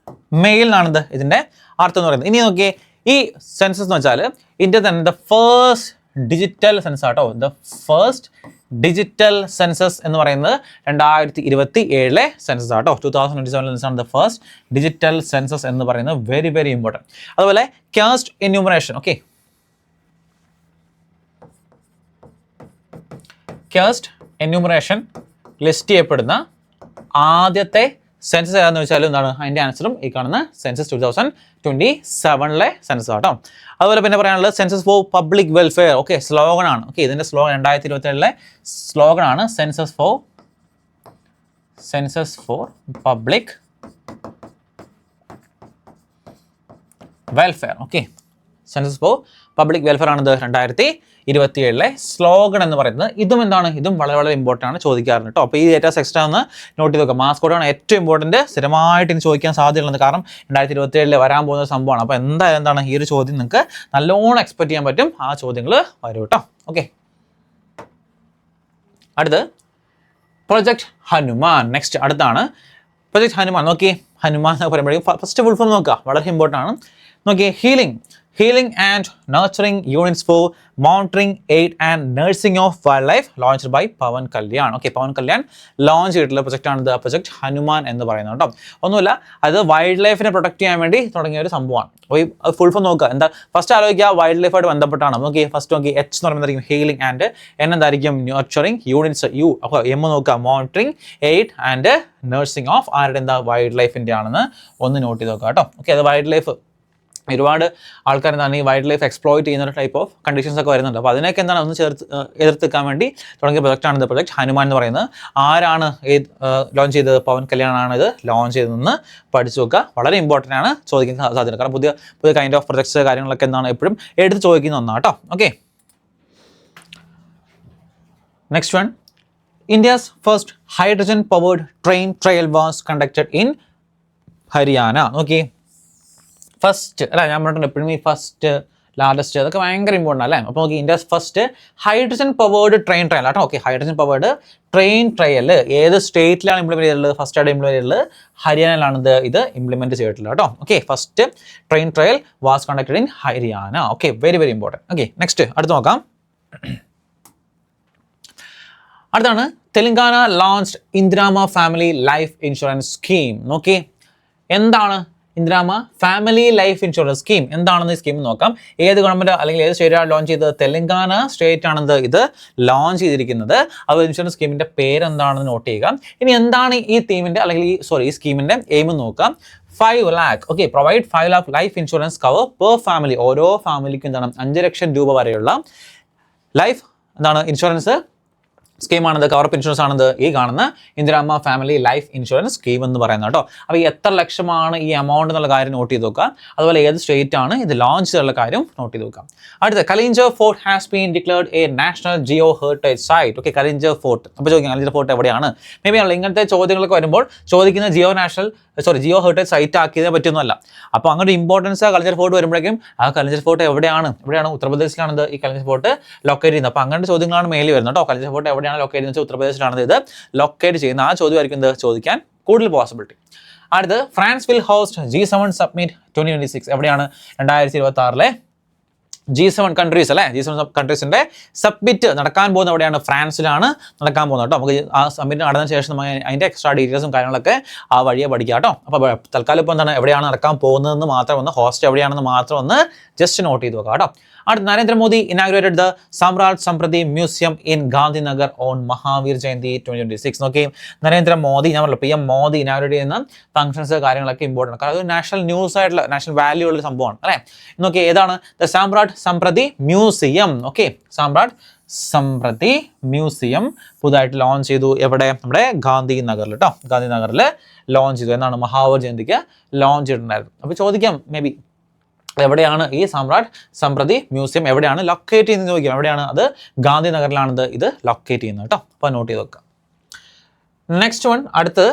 male എന്നാണ് ഇതിൻ്റെ അർത്ഥം എന്ന് പറയുന്നത്. ഇനി നോക്കിയേ, ഈ സെൻസസ് എന്ന് വെച്ചാൽ ഇന്ത്യ തന്നെ ദ ഫസ്റ്റ് ഡിജിറ്റൽ സെൻസസ് ആട്ടോ. ദ ഫസ്റ്റ് ഡിജിറ്റൽ സെൻസസ് എന്ന് പറയുന്നത് 2027 സെൻസസ് ആട്ടോ. 2027 census the first digital census എന്ന് പറയുന്നത് വെരി വെരി ഇമ്പോർട്ടൻറ്റ്. അതുപോലെ caste enumeration. Okay, caste enumeration list ചെയ്യപ്പെടുന്ന ആദ്യത്തെ സെൻസസ് ഏതാണെന്ന് വെച്ചാൽ എന്താണ്? അതിൻ്റെ ആൻസറും ഈ കാണുന്ന സെൻസസ് 2027 സെൻസസ് ആട്ടോ. അതുപോലെ പിന്നെ പറയാനുള്ളത് census for public welfare. Okay, slogan ആണ്. ഓക്കെ, ഇതിൻ്റെ സ്ലോഗൻ 2027 സ്ലോഗൻ ആണ് census for public welfare. Okay, census for public welfare ആണിത് 2027 സ്ലോഗൻ എന്ന് പറയുന്നത്. ഇതും എന്താണ്? ഇതും വളരെ വളരെ ഇമ്പോർട്ടൻ്റ് ആണ്, ചോദിക്കാറുണ്ട് കേട്ടോ. അപ്പോൾ ഈ ഡേറ്റാസ് എക്സ്ട്രാ ഒന്ന് നോട്ട് ചെയ്ത് വെക്കുക. മാസ്കോട്ടാണ് ഏറ്റവും ഇമ്പോർട്ടൻറ്റ്, സ്ഥിരമായിട്ട് ഇനി ചോദിക്കാൻ സാധ്യതയുള്ളത്. കാരണം 2027 വരാൻ പോകുന്ന സംഭവമാണ്. അപ്പോൾ എന്തായാലും എന്താണ് ഈ ഒരു ചോദ്യം നിങ്ങൾക്ക് നല്ലോണം എക്സ്പെക്ട് ചെയ്യാൻ പറ്റും. ആ ചോദ്യങ്ങൾ വരും കേട്ടോ. ഓക്കെ, അടുത്ത് പ്രൊജക്ട് ഹനുമാൻ. നെക്സ്റ്റ് അടുത്താണ് പ്രൊജക്ട് ഹനുമാൻ. നോക്കി, ഹനുമാൻ എന്ന് പറയുമ്പോഴേക്കും ഫസ്റ്റ് ഫുൾ ഫോം നോക്കുക, വളരെ ഇമ്പോർട്ടൻ്റ് ആണ്. നോക്കി, Healing and Nurturing Units for Monitoring, Aid and Nursing of Wildlife launched by Pawan Kalyan. Okay, Pawan Kalyan launch ചെയ്തിട്ടുള്ള പ്രൊജക്റ്റാണ് ഇത് പ്രൊജക്ട് ഹനുമാൻ എന്ന് പറയുന്നത് കേട്ടോ. ഒന്നുമില്ല, അത് വൈൽഡ് ലൈഫിനെ പ്രൊട്ടക്ട് ചെയ്യാൻ വേണ്ടി തുടങ്ങിയ ഒരു സംഭവമാണ്. അപ്പോൾ ഈ ഫുൾ ഫോം നോക്കുക. എന്താ ഫസ്റ്റ് ആലോചിക്കുക, വൈൽഡ് ലൈഫായിട്ട് ബന്ധപ്പെട്ടാണ്. നോക്കി, ഫസ്റ്റ് നോക്കി H എന്ന് പറയുമ്പോഴായിരിക്കും ഹീലിംഗ് ആൻഡ് എന്തായിരിക്കും നർച്ചറിങ് യൂണിറ്റ്സ് യു. അപ്പോൾ എം നോക്കുക monitoring, aid and nursing of ആരുടെ എന്താ വൈൽഡ് ലൈഫിൻ്റെ ആണെന്ന് ഒന്ന് നോട്ട് ചെയ്ത് നോക്കുക കേട്ടോ. ഓക്കെ, അത് വൈൽഡ് ലൈഫ് ഒരുപാട് ആൾക്കാർ എന്താണ് ഈ വൈൽഡ് ലൈഫ് എക്സ്പ്ലോയിറ്റ് ചെയ്യുന്ന ഒരു ടൈപ്പ് ഓഫ് കണ്ടീഷൻസ് ഒക്കെ വരുന്നുണ്ട്. അപ്പോൾ അതിനൊക്കെ എന്താണ് ഒന്ന് എതിർത്തിക്കാൻ വേണ്ടി തുടങ്ങിയ പ്രൊജക്റ്റാണ് ഇത് പ്രൊജക്ട് ഹനുമാൻ എന്ന് പറയുന്നത്. ആരാണ് ലോഞ്ച് ചെയ്തത്? പവൻ കല്യാണാണ് ഇത് ലോഞ്ച് ചെയ്തതെന്ന് പഠിച്ചു നോക്കുക. വളരെ ഇമ്പോർട്ടൻ്റ് ആണ്, ചോദിക്കാൻ സാധ്യത. കാരണം പുതിയ പുതിയ കൈൻഡ് ഓഫ് പ്രൊജക്ട്സ് കാര്യങ്ങളൊക്കെ എന്താണ് എപ്പോഴും എടുത്ത് ചോദിക്കുന്ന ഒന്നാണ് കേട്ടോ. Okay, next one. India's first hydrogen powered train trial was conducted in Haryana. Okay, first അല്ല, ഞാൻ പറഞ്ഞിട്ടുണ്ട് എപ്പോഴും ഈ ഫസ്റ്റ് ലാർജസ്റ്റ് അതൊക്കെ ഭയങ്കര ഇമ്പോർട്ടൻ്റ് അല്ലേ. അപ്പോൾ നോക്കി, India's first hydrogen powered train trial ആട്ടോ. Okay, hydrogen powered train trial ഏത് സ്റ്റേറ്റിലാണ് ഇംപ്ലിമെൻറ്റ് ചെയ്തിട്ടുള്ളത്? ഫസ്റ്റ് ആയിട്ട് ഇംപ്ലിമെൻറ്റ് ചെയ്തിട്ടുള്ളത് ഹരിയാനയിലാണ് ഇത് ഇംപ്ലിമെൻറ്റ് ചെയ്തിട്ടുള്ളത് കേട്ടോ. Okay, first train trial was conducted in Haryana. Okay, very very important. Okay, next അടുത്ത് നോക്കാം. അടുത്താണ് Telangana launched Indiramma family life insurance scheme. നോക്കി, എന്താണ് Indiramma family life insurance scheme? എന്താണെന്ന് ഈ സ്കീം നോക്കാം. ഏത് ഗവൺമെൻറ് അല്ലെങ്കിൽ ഏത് സ്റ്റേറ്റാണ് ലോഞ്ച് ചെയ്തത്? തെലങ്കാന സ്റ്റേറ്റ് ആണെന്ന് ഇത് ലോഞ്ച് ചെയ്തിരിക്കുന്നത്. അത് ഇൻഷുറൻസ് സ്കീമിൻ്റെ പേരെന്താണെന്ന് നോട്ട് ചെയ്യുക. ഇനി എന്താണ് ഈ തീമിൻ്റെ അല്ലെങ്കിൽ ഈ സ്കീമിൻ്റെ എയിം നോക്കാം. 5 lakh. Okay, provide 5 lakh life insurance cover per family. ഓരോ ഫാമിലിക്കും എന്താണ് 5 ലക്ഷം രൂപ വരെയുള്ള ലൈഫ് എന്താണ് ഇൻഷുറൻസ് സ്കീമാണിത്, കവറപ്പ് ഇൻഷുറൻസ് ആണിത് ഈ കാണുന്ന ഇന്ദിരാമ ഫാമിലി ലൈഫ് ഇൻഷുറൻസ് സ്കീം എന്ന് പറയുന്നത് കേട്ടോ. അപ്പോൾ ഈ എത്ര ലക്ഷമാണ് ഈ എമൗണ്ട് എന്നുള്ള കാര്യം നോട്ട് ചെയ്ത് നോക്കുക. അതുപോലെ ഏത് സ്റ്റേറ്റ് ആണ് ഇത് ലോഞ്ച് ചെയ്തുള്ള കാര്യം നോട്ട് ചെയ്ത് നോക്കാം. അടുത്ത, Kalinjar fort has been declared a national geo heritage site. Okay, Kalinjar fort. അപ്പോൾ ചോദിക്കാം കലിഞ്ചർ ഫോർട്ട് എവിടെയാണ്? മേ ബി ഇങ്ങനത്തെ ചോദ്യങ്ങളൊക്കെ വരുമ്പോൾ ചോദിക്കുന്ന ജിയോ ഹെറിറ്റേജ് സൈറ്റ് ആക്കിയതിനെ പറ്റിയൊന്നുമല്ല. അപ്പോൾ അങ്ങനെ ഇമ്പോർട്ടൻസ് കലിഞ്ചർ ഫോർട്ട് വരുമ്പോഴേക്കും ആ കലിഞ്ചർ ഫോർട്ട് എവിടെയാണ് ഉത്തർപ്രദേശിലാണിത് ഈ കലിഞ്ചർ ഫോർട്ട് ലൊക്കേറ്റ് ചെയ്യുന്നത്. അപ്പോൾ അങ്ങനത്തെ ചോദ്യങ്ങളാണ് മെയിലി വരുന്നത് കേട്ടോ. കലിഞ്ചർ ഫോർട്ട് എവിടെയാണ് ലൊക്കേറ്റ് ചെയ്യുന്നത്? ഉത്തർപ്രദേശിലാണ് ഇത് ലൊക്കേറ്റ് ചെയ്യുന്ന. ആ ചോദ്യമായിരിക്കും ഇത് ചോദിക്കാൻ കൂടുതൽ പോസിബിലിറ്റി. അടുത്ത്, France will host G7 submit 2026. എവിടെയാണ്? 2026 G7 കൺട്രീസ് അല്ലേ, G7 കൺട്രീസിൻ്റെ സബ്മിറ്റ് നടക്കാൻ പോകുന്നത് എവിടെയാണ്? ഫ്രാൻസിലാണ് നടക്കാൻ പോകുന്നത് കേട്ടോ. നമുക്ക് ആ സബ്മിറ്റ് നടന്നതിന് ശേഷം നമ്മൾ അതിൻ്റെ എക്സ്ട്രാ ഡീറ്റെയിൽസും കാര്യങ്ങളൊക്കെ ആ വഴിയെ പഠിക്കാം കേട്ടോ. അപ്പോൾ തൽക്കാലം ഇപ്പോൾ എന്താണ് എവിടെയാണ് നടക്കാൻ പോകുന്നതെന്ന് മാത്രം ഒന്ന്, ഹോസ്റ്റ് എവിടെയാണെന്ന് മാത്രം ഒന്ന് ജസ്റ്റ് നോട്ട് ചെയ്ത് നോക്കാം കേട്ടോ. അടുത്ത, Narendra Modi inaugurated the Samraj Samprati museum in Gandhinagar on Mahavir Jayanti 2026. നോക്കി, നരേന്ദ്രമോദി, ഞാൻ പറഞ്ഞല്ലോ PM മോദി ഇനാഗുറേറ്റ് ചെയ്യുന്ന ഫംഗ്ഷൻസ് കാര്യങ്ങളൊക്കെ ഇമ്പോർട്ടൻ്റ്. കാരണം അത് നാഷണൽ ന്യൂസ് ആയിട്ടുള്ള നാഷണൽ വാല്യൂ ഉള്ള സംഭവമാണ് അല്ലേ. നോക്കി, ഏതാണ്? The Samraj Samprati museum. Okay, Samraj Samprati museum പുതുതായിട്ട് ലോഞ്ച് ചെയ്തു. എവിടെ? നമ്മുടെ ഗാന്ധിനഗറിൽ കേട്ടോ. ഗാന്ധിനഗറിൽ ലോഞ്ച് ചെയ്തു. എന്നാണ്? മഹാവീർ ജയന്തിക്ക് ലോഞ്ച് ചെയ്തിട്ടുണ്ടായിരുന്നു. അപ്പോൾ ചോദിക്കാം മേ ബി എവിടെയാണ് ഈ സാമ്രാജ് സമ്പ്രതി മ്യൂസിയം എവിടെയാണ് ലൊക്കേറ്റ് ചെയ്യുന്നത് ചോദിക്കാം. എവിടെയാണ്? അത് ഗാന്ധിനഗറിലാണിത് ഇത് ലൊക്കേറ്റ് ചെയ്യുന്നത് കേട്ടോ. അപ്പോൾ നോട്ട് ചെയ്ത് വെക്കാം. നെക്സ്റ്റ് വൺ, അടുത്ത്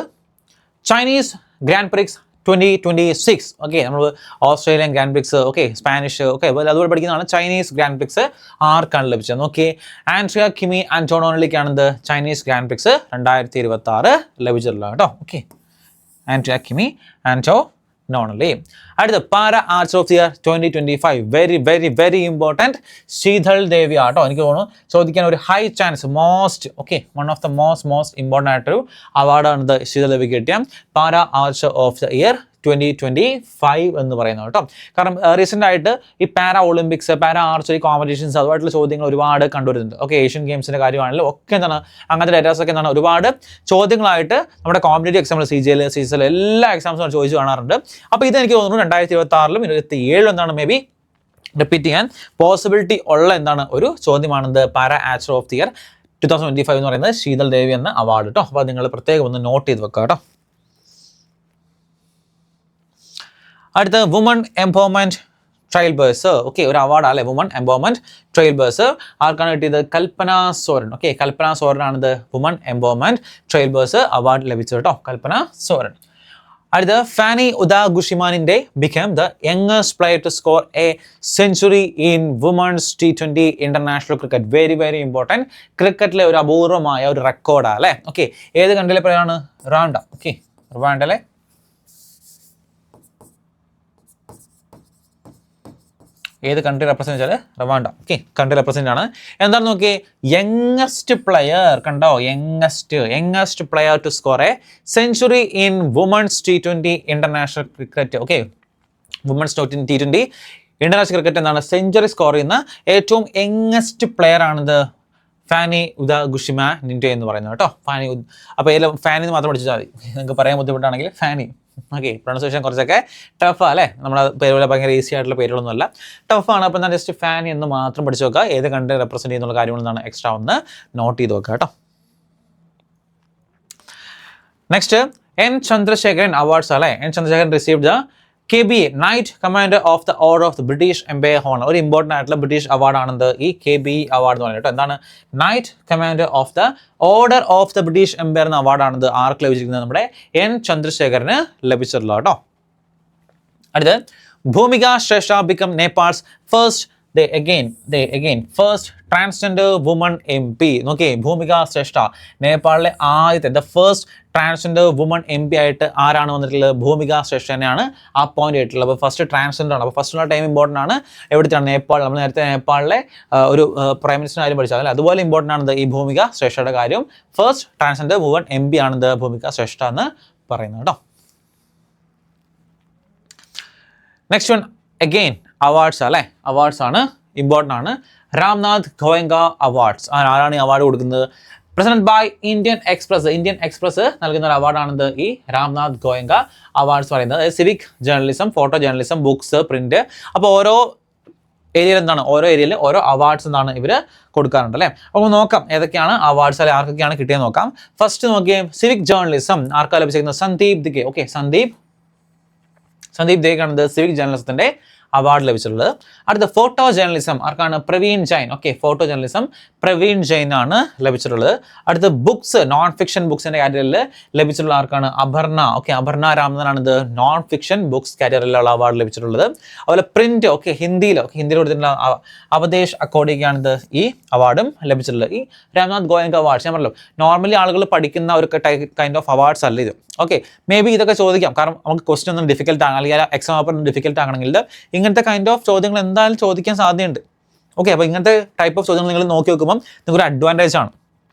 ചൈനീസ് ഗ്രാൻഡ് പ്രിക്സ് 2026. ഓക്കെ, നമ്മൾ Australian grand prix, okay Spanish, okay അതുപോലെ പഠിക്കുന്നതാണ്. ചൈനീസ് ഗ്രാൻഡ് പ്രിക്സ് ആർക്കാണ് ലഭിച്ചത്? നോക്കി, ആൻഡ്രിയ കിമി ആന്റോണോണിലേക്കാണിത് ചൈനീസ് ഗ്രാൻഡ് പ്രിക്സ് 2026 ലഭിച്ചിട്ടുള്ളത് കേട്ടോ. Okay, Andrea Kimi Antonelli. അടുത്ത, para arts of the year 2025. Very very very important Sheetal Devi ആട്ടോ. എനിക്ക് തോന്നുന്നു ചോദിക്കാൻ ഒരു high chance one of the most important ആയിട്ടൊരു അവാർഡാണ് ഇത് ശീതൾ ദേവിക്ക് കിട്ടിയ പാര ആർട്സ് ഓഫ് ദ ഇയർ 2025 എന്ന് പറയുന്നത് കേട്ടോ. കാരണം റീസെൻ്റ് ആയിട്ട് ഈ പാര ഒളിമ്പിക്സ്, പാര ആർച്ചറി കോമ്പറ്റീഷൻസ് അതുമായിട്ടുള്ള ചോദ്യങ്ങൾ ഒരുപാട് കണ്ടുവരുന്നുണ്ട്. ഓക്കെ, ഏഷ്യൻ ഗെയിംസിൻ്റെ കാര്യമാണെങ്കിലും ഒക്കെ എന്താണ് അങ്ങനത്തെ ഡേറ്റാസൊക്കെ എന്താണ് ഒരുപാട് ചോദ്യങ്ങളായിട്ട് നമ്മുടെ കോമ്പറ്റേറ്റീവ് എക്സാമ്പിൾ CGL എല്ലാ എക്സാംസും ചോദിച്ചു കാണാറുണ്ട്. അപ്പോൾ ഇതെനിക്ക് തോന്നുന്നു 2026 2027 എന്താണ് മേ ബി റിപ്പീറ്റ് ചെയ്യാൻ പോസിബിലിറ്റി ഉള്ള എന്താണ് ഒരു ചോദ്യമാണെന്ത് പാര ആർട്സ് ഓഫ് ദി ഇയർ 2025 എന്ന് പറയുന്നത് ശീതൾ ദേവി എന്ന അവാർഡ് കേട്ടോ. അപ്പോൾ നിങ്ങൾ പ്രത്യേകം ഒന്ന് നോട്ട് ചെയ്ത് വെക്കുക കേട്ടോ. അടുത്ത, woman empowerment trailblazers. Okay, ഒരു അവാർഡാണ് വുമൺ എംപവർമെൻറ്റ് ട്രയൽ ബേഴ്സ്. ആർക്കാണ് കിട്ടിയത്? കൽപ്പന സോറൻ. ഓക്കെ, കൽപ്പന സോറനാണിത് woman empowerment trailblazers award ലഭിച്ചത് കേട്ടോ. കൽപ്പന സോറൻ. അടുത്ത, ഫാനി ഉദാഗുഷിമാനിൻ്റെ became the youngest player to score a century in women's T20 international cricket. Very very important. ക്രിക്കറ്റിലെ ഒരു അപൂർവമായ ഒരു റെക്കോർഡാണ് അല്ലേ. ഓക്കെ, ഏത് കൺട്രിയിലെ പ്ലെയറാണ്? റുവാണ്ട. ഓക്കെ, റുവാണ്ടയിലെ ഏത് കൺട്രി റെപ്രസെൻറ്റ് വെച്ചാൽ റവാണ്ട. ഓക്കെ, കൺട്രി റെപ്രസെൻ്റ് ആണ്. എന്താണെന്ന് നോക്കിയേ, യങ്ങസ്റ്റ് പ്ലെയർ കണ്ടോ, youngest player to score a century in women's T20 international cricket. Okay, women's T20 international cricket എന്താണ് സെഞ്ചുറി സ്കോർ ചെയ്യുന്ന ഏറ്റവും യങ്ങസ്റ്റ് പ്ലെയർ ആണിത് ഫാനി ഉദാഗുഷിമാനിൻ്റെ എന്ന് പറയുന്നത് കേട്ടോ. അപ്പോൾ ഫാനി മാത്രം പഠിച്ചാൽ മതി, നിങ്ങൾക്ക് പറയാൻ ബുദ്ധിമുട്ടാണെങ്കിൽ ഫാനി. ഓക്കെ, പ്രൊണൗൺസിയേഷൻ കുറച്ചൊക്കെ ടഫാണ് അല്ലേ, നമ്മുടെ പേരുപോലെ ഭയങ്കര ഈസി ആയിട്ടുള്ള പേരുകളൊന്നുമല്ല, ടഫാണ്. അപ്പോൾ എന്നാൽ ജസ്റ്റ് ഫാൻ എന്ന് മാത്രം പഠിച്ചു നോക്കുക, ഏത് കൺട്രി റെപ്രസെൻറ്റ് ചെയ്യുന്നുള്ള കാര്യങ്ങളെന്നാണ് എക്സ്ട്രാ ഒന്ന് നോട്ട് ചെയ്ത് നോക്കുക കേട്ടോ. Next N. Chandrasekharan awards അല്ലേ. N. Chandrasekharan received the KBA Knight Commander of the Order of the British Empire Honor. ഒരു ഇമ്പോർട്ടൻ്റ് ആയിട്ടുള്ള ബ്രിട്ടീഷ് അവാർഡ് ആണെന്ത് ഈ KBE അവാർഡ് എന്ന് പറയുന്നത്. എന്താണ് knight commander of the order of the British empire എന്ന അവാർഡാണെന്ന് ആർക്ക് ലഭിച്ചിരിക്കുന്നത്? നമ്മുടെ N. Chandrasekharan ലഭിച്ചിട്ടുള്ള കേട്ടോ. അടുത്ത് ഭൂമിക ശ്രേഷ്ഠ become Nepal's first they again first transgender woman MP. നോക്കിയേ, ഭൂമിക ശ്രേഷ്ഠ നേപ്പാളിലെ ആദ്യത്തെ the first transgender woman MP ആയിട്ട് ആരാണ് വന്നിട്ടുള്ളത്? ഭൂമിക ശ്രേഷ്ഠ തന്നെയാണ് ആ പോയിന്റ് ആയിട്ടുള്ളത്. അപ്പോൾ ഫസ്റ്റ് ട്രാൻസ്ജെൻഡർ ആണ്. അപ്പോൾ ഫസ്റ്റ് ഉള്ള ടൈം ഇമ്പോർട്ടൻ്റ് ആണ്. എവിടുത്തെയാണ്? നേപ്പാൾ. നമ്മൾ നേരത്തെ നേപ്പാളിലെ ഒരു പ്രൈം മിനിസ്റ്റർ കാര്യം പഠിച്ചാൽ അതുപോലെ ഇമ്പോർട്ടൻ്റ് ആണ് ഈ ഭൂമിക ശ്രേഷ്ഠയുടെ കാര്യം. ഫസ്റ്റ് ട്രാൻസ്ജെൻഡർ വുമൺ MP ആണെന്ത് ഭൂമിക ശ്രേഷ്ഠ എന്ന് പറയുന്നത് കേട്ടോ. നെക്സ്റ്റ് വൺ അഗെയിൻ അവാർഡ്സ് അല്ലേ, അവാർഡ്സ് ആണ്, ഇമ്പോർട്ടൻ്റ് ആണ്. രാംനാഥ് ഗോയങ്ക അവാർഡ്സ് ആരാണ് ഈ അവാർഡ് കൊടുക്കുന്നത്? പ്രസന്റ് ബൈ ഇന്ത്യൻ എക്സ്പ്രസ് നൽകുന്ന ഒരു അവാർഡാണെന്ന് ഈ രാംനാഥ് ഗോയങ്ക അവാർഡ്സ് പറയുന്നത്. അതായത് civic journalism, photo journalism, books, print. അപ്പോൾ ഓരോ ഏരിയയിൽ എന്താണ്, ഓരോ ഏരിയയിൽ ഓരോ അവാർഡ്സ് എന്താണ് ഇവർ കൊടുക്കാറുണ്ട് അല്ലേ. അപ്പോൾ നോക്കാം ഏതൊക്കെയാണ് അവാർഡ്സ് അല്ലെ ആർക്കൊക്കെയാണ് കിട്ടിയെന്ന് നോക്കാം. ഫസ്റ്റ് നോക്കിയേ, സിവിക് ജേർണലിസം ആർക്കാണ് ലഭിച്ചിരിക്കുന്നത്? സന്ദീപ് ദിഗെ. ഓക്കെ, സന്ദീപ് ദിഗെക്കാണ് സിവിക് ജേർണലിസത്തിന്റെ അവാർഡ് ലഭിച്ചിട്ടുള്ളത്. അടുത്ത ഫോട്ടോ ജേർണലിസം ആർക്കാണ്? Praveen Jain. Okay, photo journalism Praveen Jain ആണ് ലഭിച്ചിട്ടുള്ളത്. അടുത്ത ബുക്സ്, നോൺ ഫിക്ഷൻ ബുക്സിന്റെ കാറ്റഗറിയിൽ ലഭിച്ചിട്ടുള്ള ആർക്കാണ്? അപർണ. ഓക്കെ, അപർണ രാമനാണ് ഇത് നോൺ ഫിക്ഷൻ ബുക്സ് കാറ്റഗറിയിലുള്ള അവാർഡ് ലഭിച്ചിട്ടുള്ളത്. അതുപോലെ പ്രിന്റ്, ഓക്കെ, ഹിന്ദിയിൽ കൊടുത്തിട്ടുള്ള അവദേശ് അക്കോഡിക്കാണ് ഇത് ഈ അവാർഡും ലഭിച്ചിട്ടുള്ളത്. ഈ രാംനാഥ് ഗോയങ്ക അവാർഡ്സ് ഞാൻ പറഞ്ഞല്ലോ, നോർമലി ആളുകൾ പഠിക്കുന്ന ഒരു കൈൻഡ് ഓഫ് അവാർഡ്സ് അല്ല ഇത്. ഓക്കെ, മേ ബി ഇതൊക്കെ ചോദിക്കാം, കാരണം നമുക്ക് ക്വസ്റ്റ്യൻ ഒന്നും ഡിഫിക്കൽട്ട് ആകണം, അല്ലെങ്കിൽ എക്സാം പേപ്പർ ഡിഫിക്കൽട്ട് ആകണമെങ്കിൽ ഇങ്ങനത്തെ കൈൻഡ് ഓഫ് ചോദ്യങ്ങൾ എന്തായാലും ചോദിക്കാൻ സാധ്യതയുണ്ട്. ഓക്കെ, അപ്പോൾ ഇങ്ങനത്തെ ടൈപ്പ് ഓഫ് ചോദ്യങ്ങൾ നിങ്ങൾ നോക്കി വെക്കുമ്പോൾ നിങ്ങൾക്ക് ഒരു അഡ്വാൻറ്റേജ് ആണ്.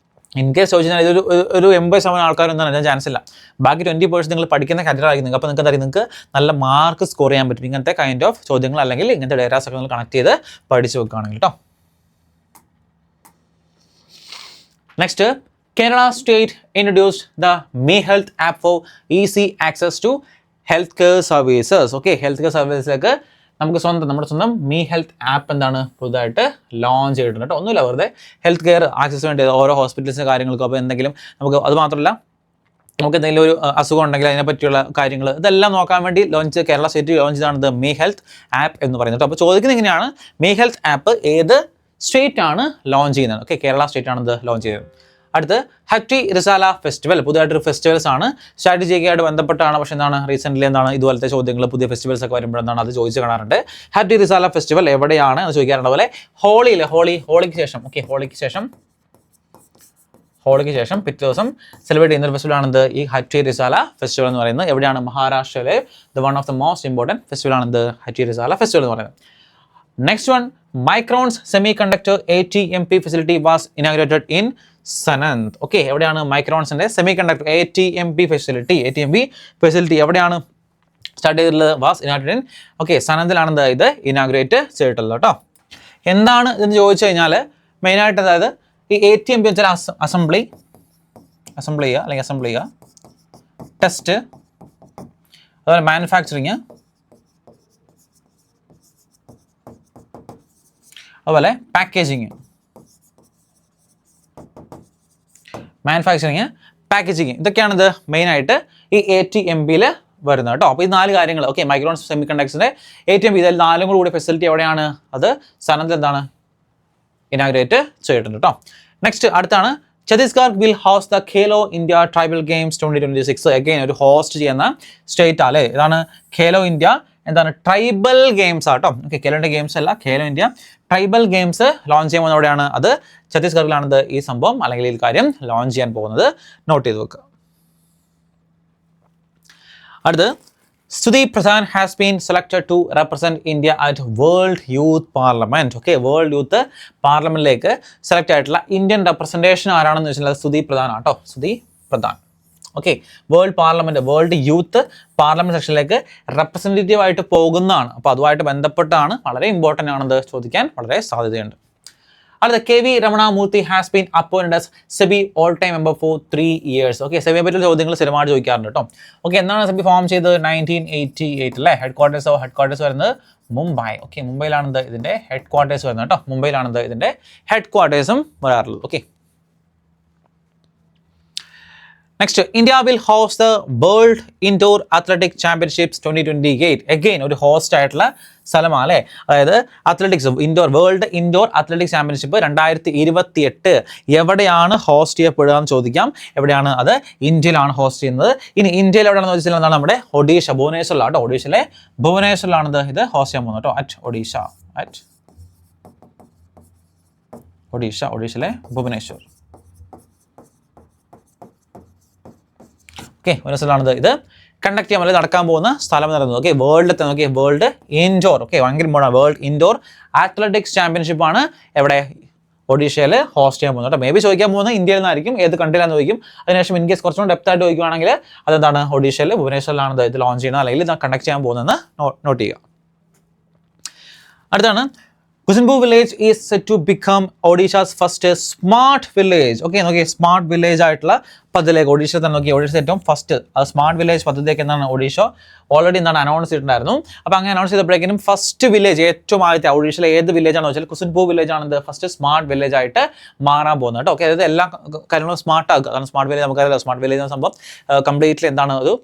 ഇൻ കേസ് ചോദിച്ചാൽ ഒരു 80% ആൾക്കാരൊന്നും അതിന് ചാൻസ് ഇല്ല. ബാക്കി 20% നിങ്ങൾ പഠിക്കുന്ന കാറ്റഗറി ആയിരിക്കും. അപ്പോൾ നിങ്ങൾക്ക് എന്താ പറയുക, നിങ്ങൾക്ക് നല്ല മാർക്ക് സ്കോർ ചെയ്യാൻ പറ്റും ഇങ്ങനത്തെ കൈൻഡ് ഓഫ് ചോദ്യങ്ങൾ, അല്ലെങ്കിൽ ഇങ്ങനത്തെ ഡേറ്റാസ് ഒക്കെ നിങ്ങൾ കണക്ട് ചെയ്ത് പഠിച്ചു വെക്കുകയാണെങ്കിൽ കേട്ടോ. Next, Kerala State introduced the Me Health app for easy access to healthcare services. Okay, healthcare services നമുക്ക് നമ്മുടെ സ്വന്തം Me Health ആപ്പ് എന്താണ് പുതുതായിട്ട് ലോഞ്ച് ചെയ്തിട്ടുണ്ട് കേട്ടോ. ഒന്നുമില്ല, വെറുതെ ഹെൽത്ത് കെയർ ആക്സസ് വേണ്ടി ഓരോ ഹോസ്പിറ്റൽസിൻ്റെ കാര്യങ്ങൾക്കും. അപ്പോൾ എന്തെങ്കിലും നമുക്ക് അത് മാത്രമല്ല, നമുക്ക് എന്തെങ്കിലും ഒരു അസുഖം ഉണ്ടെങ്കിൽ അതിനെ പറ്റിയുള്ള കാര്യങ്ങൾ ഇതെല്ലാം നോക്കാൻ വേണ്ടി കേരള സ്റ്റേറ്റ് ലോഞ്ച് ചെയ്താണ് Me Health ആപ്പ് എന്ന് പറയുന്നത്. അപ്പോൾ ചോദിക്കുന്നത് എങ്ങനെയാണ്, Me Health ആപ്പ് ഏത് സ്റ്റേറ്റ് ആണ് ലോഞ്ച് ചെയ്യുന്നത്? ഓക്കെ, കേരള സ്റ്റേറ്റ് ആണ് ഇത് ലോഞ്ച് ചെയ്തത്. അടുത്ത് ഹറ്റി റിസാല ഫെസ്റ്റിവൽ, പുതിയതായിട്ടൊരു ഫെസ്റ്റിവൽസ് ആണ്, സ്ട്രാറ്റജിക്കായിട്ട് ബന്ധപ്പെട്ടാണ്. പക്ഷേ എന്താണ് റീസെൻ്റ്ലി എന്താണ് ഇതുപോലത്തെ ചോദ്യങ്ങൾ, പുതിയ ഫെസ്റ്റിവൽസ് ഒക്കെ വരുമ്പോൾ എന്താണ് അത് ചോദിച്ച് കാണാറുണ്ട്. ഹറ്റി റിസാല ഫെസ്റ്റിവൽ എവിടെയാണ് എന്ന് ചോദിക്കാറുണ്ട്. അതുപോലെ ഹോളിക്ക് ശേഷം, ഓക്കെ, ഹോളിക്ക് ശേഷം പിറ്റേ ദിവസം സെലിബ്രേറ്റ് ചെയ്യുന്ന ഒരു ഫെസ്റ്റിവൽ ആണെന്ത് ഈ ഹറ്റി റിസാല ഫെസ്റ്റിവൽ എന്ന് പറയുന്നത്. എവിടെയാണ്? മഹാരാഷ്ട്രയിലെ one of the most important festival ആണെന്ത് ഹറ്റി റിസാല ഫെസ്റ്റിവൽ എന്ന് പറയുന്നത്. Next one, Micron's semiconductor ATMP facility was inaugurated in Sanand. Okay, എവിടെയാണ് മൈക്രോൺസിന്റെ സെമി കണ്ടക്ടർ ATMP ഫെസിലിറ്റി എവിടെയാണ് സ്റ്റാർട്ട് ചെയ്തിട്ടുള്ളത്? വാസ് ഇനാഗുറേറ്റഡ് ഇൻ, ഓക്കെ, സനന്തിലാണ് ഇത് ഇനാഗുറേറ്റ് ചെയ്തിട്ടുള്ളത് കേട്ടോ. എന്താണ് ഇതെന്ന് ചോദിച്ചു കഴിഞ്ഞാൽ മെയിനായിട്ട് അതായത് ഈ ATMP വെച്ചാൽ അസംബ്ലി ചെയ്യുക, ടെസ്റ്റ്, അതുപോലെ മാനുഫാക്ചറിങ്, അതുപോലെ പാക്കേജിങ്, ഇതൊക്കെയാണിത് മെയിനായിട്ട് ഈ ATMPയിൽ വരുന്നത് കേട്ടോ. അപ്പോൾ ഈ 4 കാര്യങ്ങൾ, ഓക്കെ, മൈക്രോൺസ് സെമി കണ്ടക്ടറിൻ്റെ ATMP ഇതിൽ 4 കൂടി ഫെസിലിറ്റി എവിടെയാണ്? അത് സനന്ത് എന്താണ് ഇനാഗുറേറ്റ് ചെയ്തിട്ടുണ്ട് കേട്ടോ. നെക്സ്റ്റ് അടുത്താണ്, Chhattisgarh will host the Khelo India tribal games 2026. Again ഒരു ഹോസ്റ്റ് ചെയ്യുന്ന സ്റ്റേറ്റ് അല്ലേ, ഇതാണ് ഖേലോ ഇന്ത്യ എന്താണ് ട്രൈബൽ ഗെയിംസ് ആട്ടോ. ഓക്കെ, ഖേലോൻ്റെ ഗെയിംസ് അല്ല, Khelo India tribal games launch ചെയ്യുമ്പോൾ എവിടെയാണ്? അത് ഛത്തീസ്ഗഡിലാണിത് ഈ സംഭവം അല്ലെങ്കിൽ ഈ കാര്യം ലോഞ്ച് ചെയ്യാൻ പോകുന്നത്. നോട്ട് ചെയ്ത് വെക്കുക. അടുത്ത്, Sudeep Pradhan has been selected to represent India at World Youth Parliament. Okay, World Youth Parliament-ലേക്ക് സെലക്ട് ആയിട്ടുള്ള ഇന്ത്യൻ റെപ്രസെൻറ്റേഷൻ ആരാണെന്ന് വെച്ചാൽ സുദീപ് പ്രധാൻ ആട്ടോ. Sudeep Pradhan. Okay, world youth parliament സെക്ഷനിലേക്ക് റെപ്രസെൻറ്റേറ്റീവ് ആയിട്ട് പോകുന്നതാണ്. അപ്പോൾ അതുമായിട്ട് ബന്ധപ്പെട്ടാണ്, വളരെ ഇമ്പോർട്ടൻ്റ് ആണെന്ന് ചോദിക്കാൻ വളരെ സാധ്യതയുണ്ട്. അടുത്ത K V Ramanamurthy has been appointed as SEBI all time member for 3 years. Okay, സെബിയെ പറ്റിയുള്ള ചോദ്യങ്ങൾ സ്ഥിരമായിട്ട് ചോദിക്കാറുണ്ട് കേട്ടോ. ഓക്കെ, എന്നാണ് സെബി ഫോം ചെയ്തത്? 1988 അല്ലേ. ഹെഡ് ക്വാർട്ടേഴ്സ് വരുന്നത് മുംബൈ. ഓക്കെ, മുംബൈയിലാണെന്ത് ഇതിൻ്റെ ഹെഡ് ക്വാർട്ടേഴ്സ് വരുന്നത് കേട്ടോ. മുംബൈയിലാണെന്ത് ഇതിൻ്റെ ഹെഡ് ക്വാർട്ടേഴ്സും വരാറുള്ളത്. Okay, next, India will host the world indoor athletic championships 2028. Again ഒരു ഹോസ്റ്റ് ആയിട്ടുള്ള സ്ഥലമാണ് അല്ലേ. അതായത് athletics world indoor athletic championship 2028 എവിടെയാണ് ഹോസ്റ്റ് ചെയ്യപ്പെടുക എന്ന് ചോദിക്കാം. എവിടെയാണ് അത്? ഇന്ത്യയിലാണ് ഹോസ്റ്റ് ചെയ്യുന്നത്. ഇനി ഇന്ത്യയിൽ എവിടെയാണെന്ന് ചോദിച്ചാൽ എന്താണ്? നമ്മുടെ ഒഡീഷ, ഭുവനേശ്വറിലാണ് കേട്ടോ. ഒഡീഷയിലെ ഭുവനേശ്വറിലാണിത് ഇത് ഹോസ്റ്റ് ചെയ്യാൻ പോകുന്നത് കേട്ടോ. ഒഡീഷയിലെ ഭുവനേശ്വർ. ഓക്കെ, ഭുവനേശ്വറിലാണിത് ഇത് കണ്ടക്ട് ചെയ്യാൻ വേണ്ടി നടക്കാൻ പോകുന്ന സ്ഥലം നടന്നത്. Okay, world indoor. ഓക്കെ, ഭയങ്കര important. World indoor athletics championship ആണ് എവിടെ? ഒഡീഷയിൽ ഹോസ്റ്റ് ചെയ്യാൻ പോകുന്നത് കേട്ടോ. മേ ബി ചോദിക്കാൻ പോകുന്നത് ഇന്ത്യയിൽ നിന്നായിരിക്കും, ഏത് കൺട്രിയിലാണെന്ന് ചോദിക്കും. അതിനുശേഷം ഇൻ കേസ് കുറച്ചുകൂടി ഡെപ്ത് ആയിട്ട് ചോദിക്കുകയാണെങ്കിൽ അതെന്താണ്? ഒഡീഷയിൽ ഭുവനേശ്വറിലാണ് ഇത് ലോഞ്ച് ചെയ്യുന്നത് അല്ലെങ്കിൽ കണ്ടക്ട് ചെയ്യാൻ പോകുന്നതെന്ന് നോട്ട് ചെയ്യുക. അടുത്താണ്, Kusunbu village is set to become Odisha's first smart village. Okay, നോക്കിയേ, സ്മാർട്ട് വില്ലേജ് ആയിട്ടുള്ള പദ്ധതിയിലേക്ക് ഒഡീഷ തന്നെ നോക്കി. ഒഡീഷ ഏറ്റവും ഫസ്റ്റ് സ്മാർട്ട് വില്ലേജ് പദ്ധതിയിലേക്ക് എന്താണ് ഒഡീഷ ഓൾറെഡി എന്താണ് അനൗൺസ് ചെയ്തിട്ടുണ്ടായിരുന്നു. അപ്പോൾ അങ്ങനെ അനൗൺസ് ചെയ്തപ്പോഴേക്കും ഫസ്റ്റ് വില്ലേജ്, ഏറ്റവും ആദ്യത്തെ ഒഡീഷയിലെ ഏത് വില്ലേജ് ആണെന്ന് വെച്ചാൽ കുസുൻപു വില്ലേജ് ആണ് ഫസ്റ്റ് സ്മാർട്ട് വില്ലേജ് ആയിട്ട് മാറാൻ പോകുന്നത് കേട്ടോ. ഓക്കെ, അതായത് എല്ലാ കാര്യങ്ങളും സ്മാർട്ട് ആക്കുക. കാരണം സ്മാർട്ട് വില്ലേജ് നമുക്കറിയാം, സ്മാർട്ട് വില്ലേജ് എന്ന സംഭവം കംപ്ലീറ്റ്ലി എന്താണ് ഒരു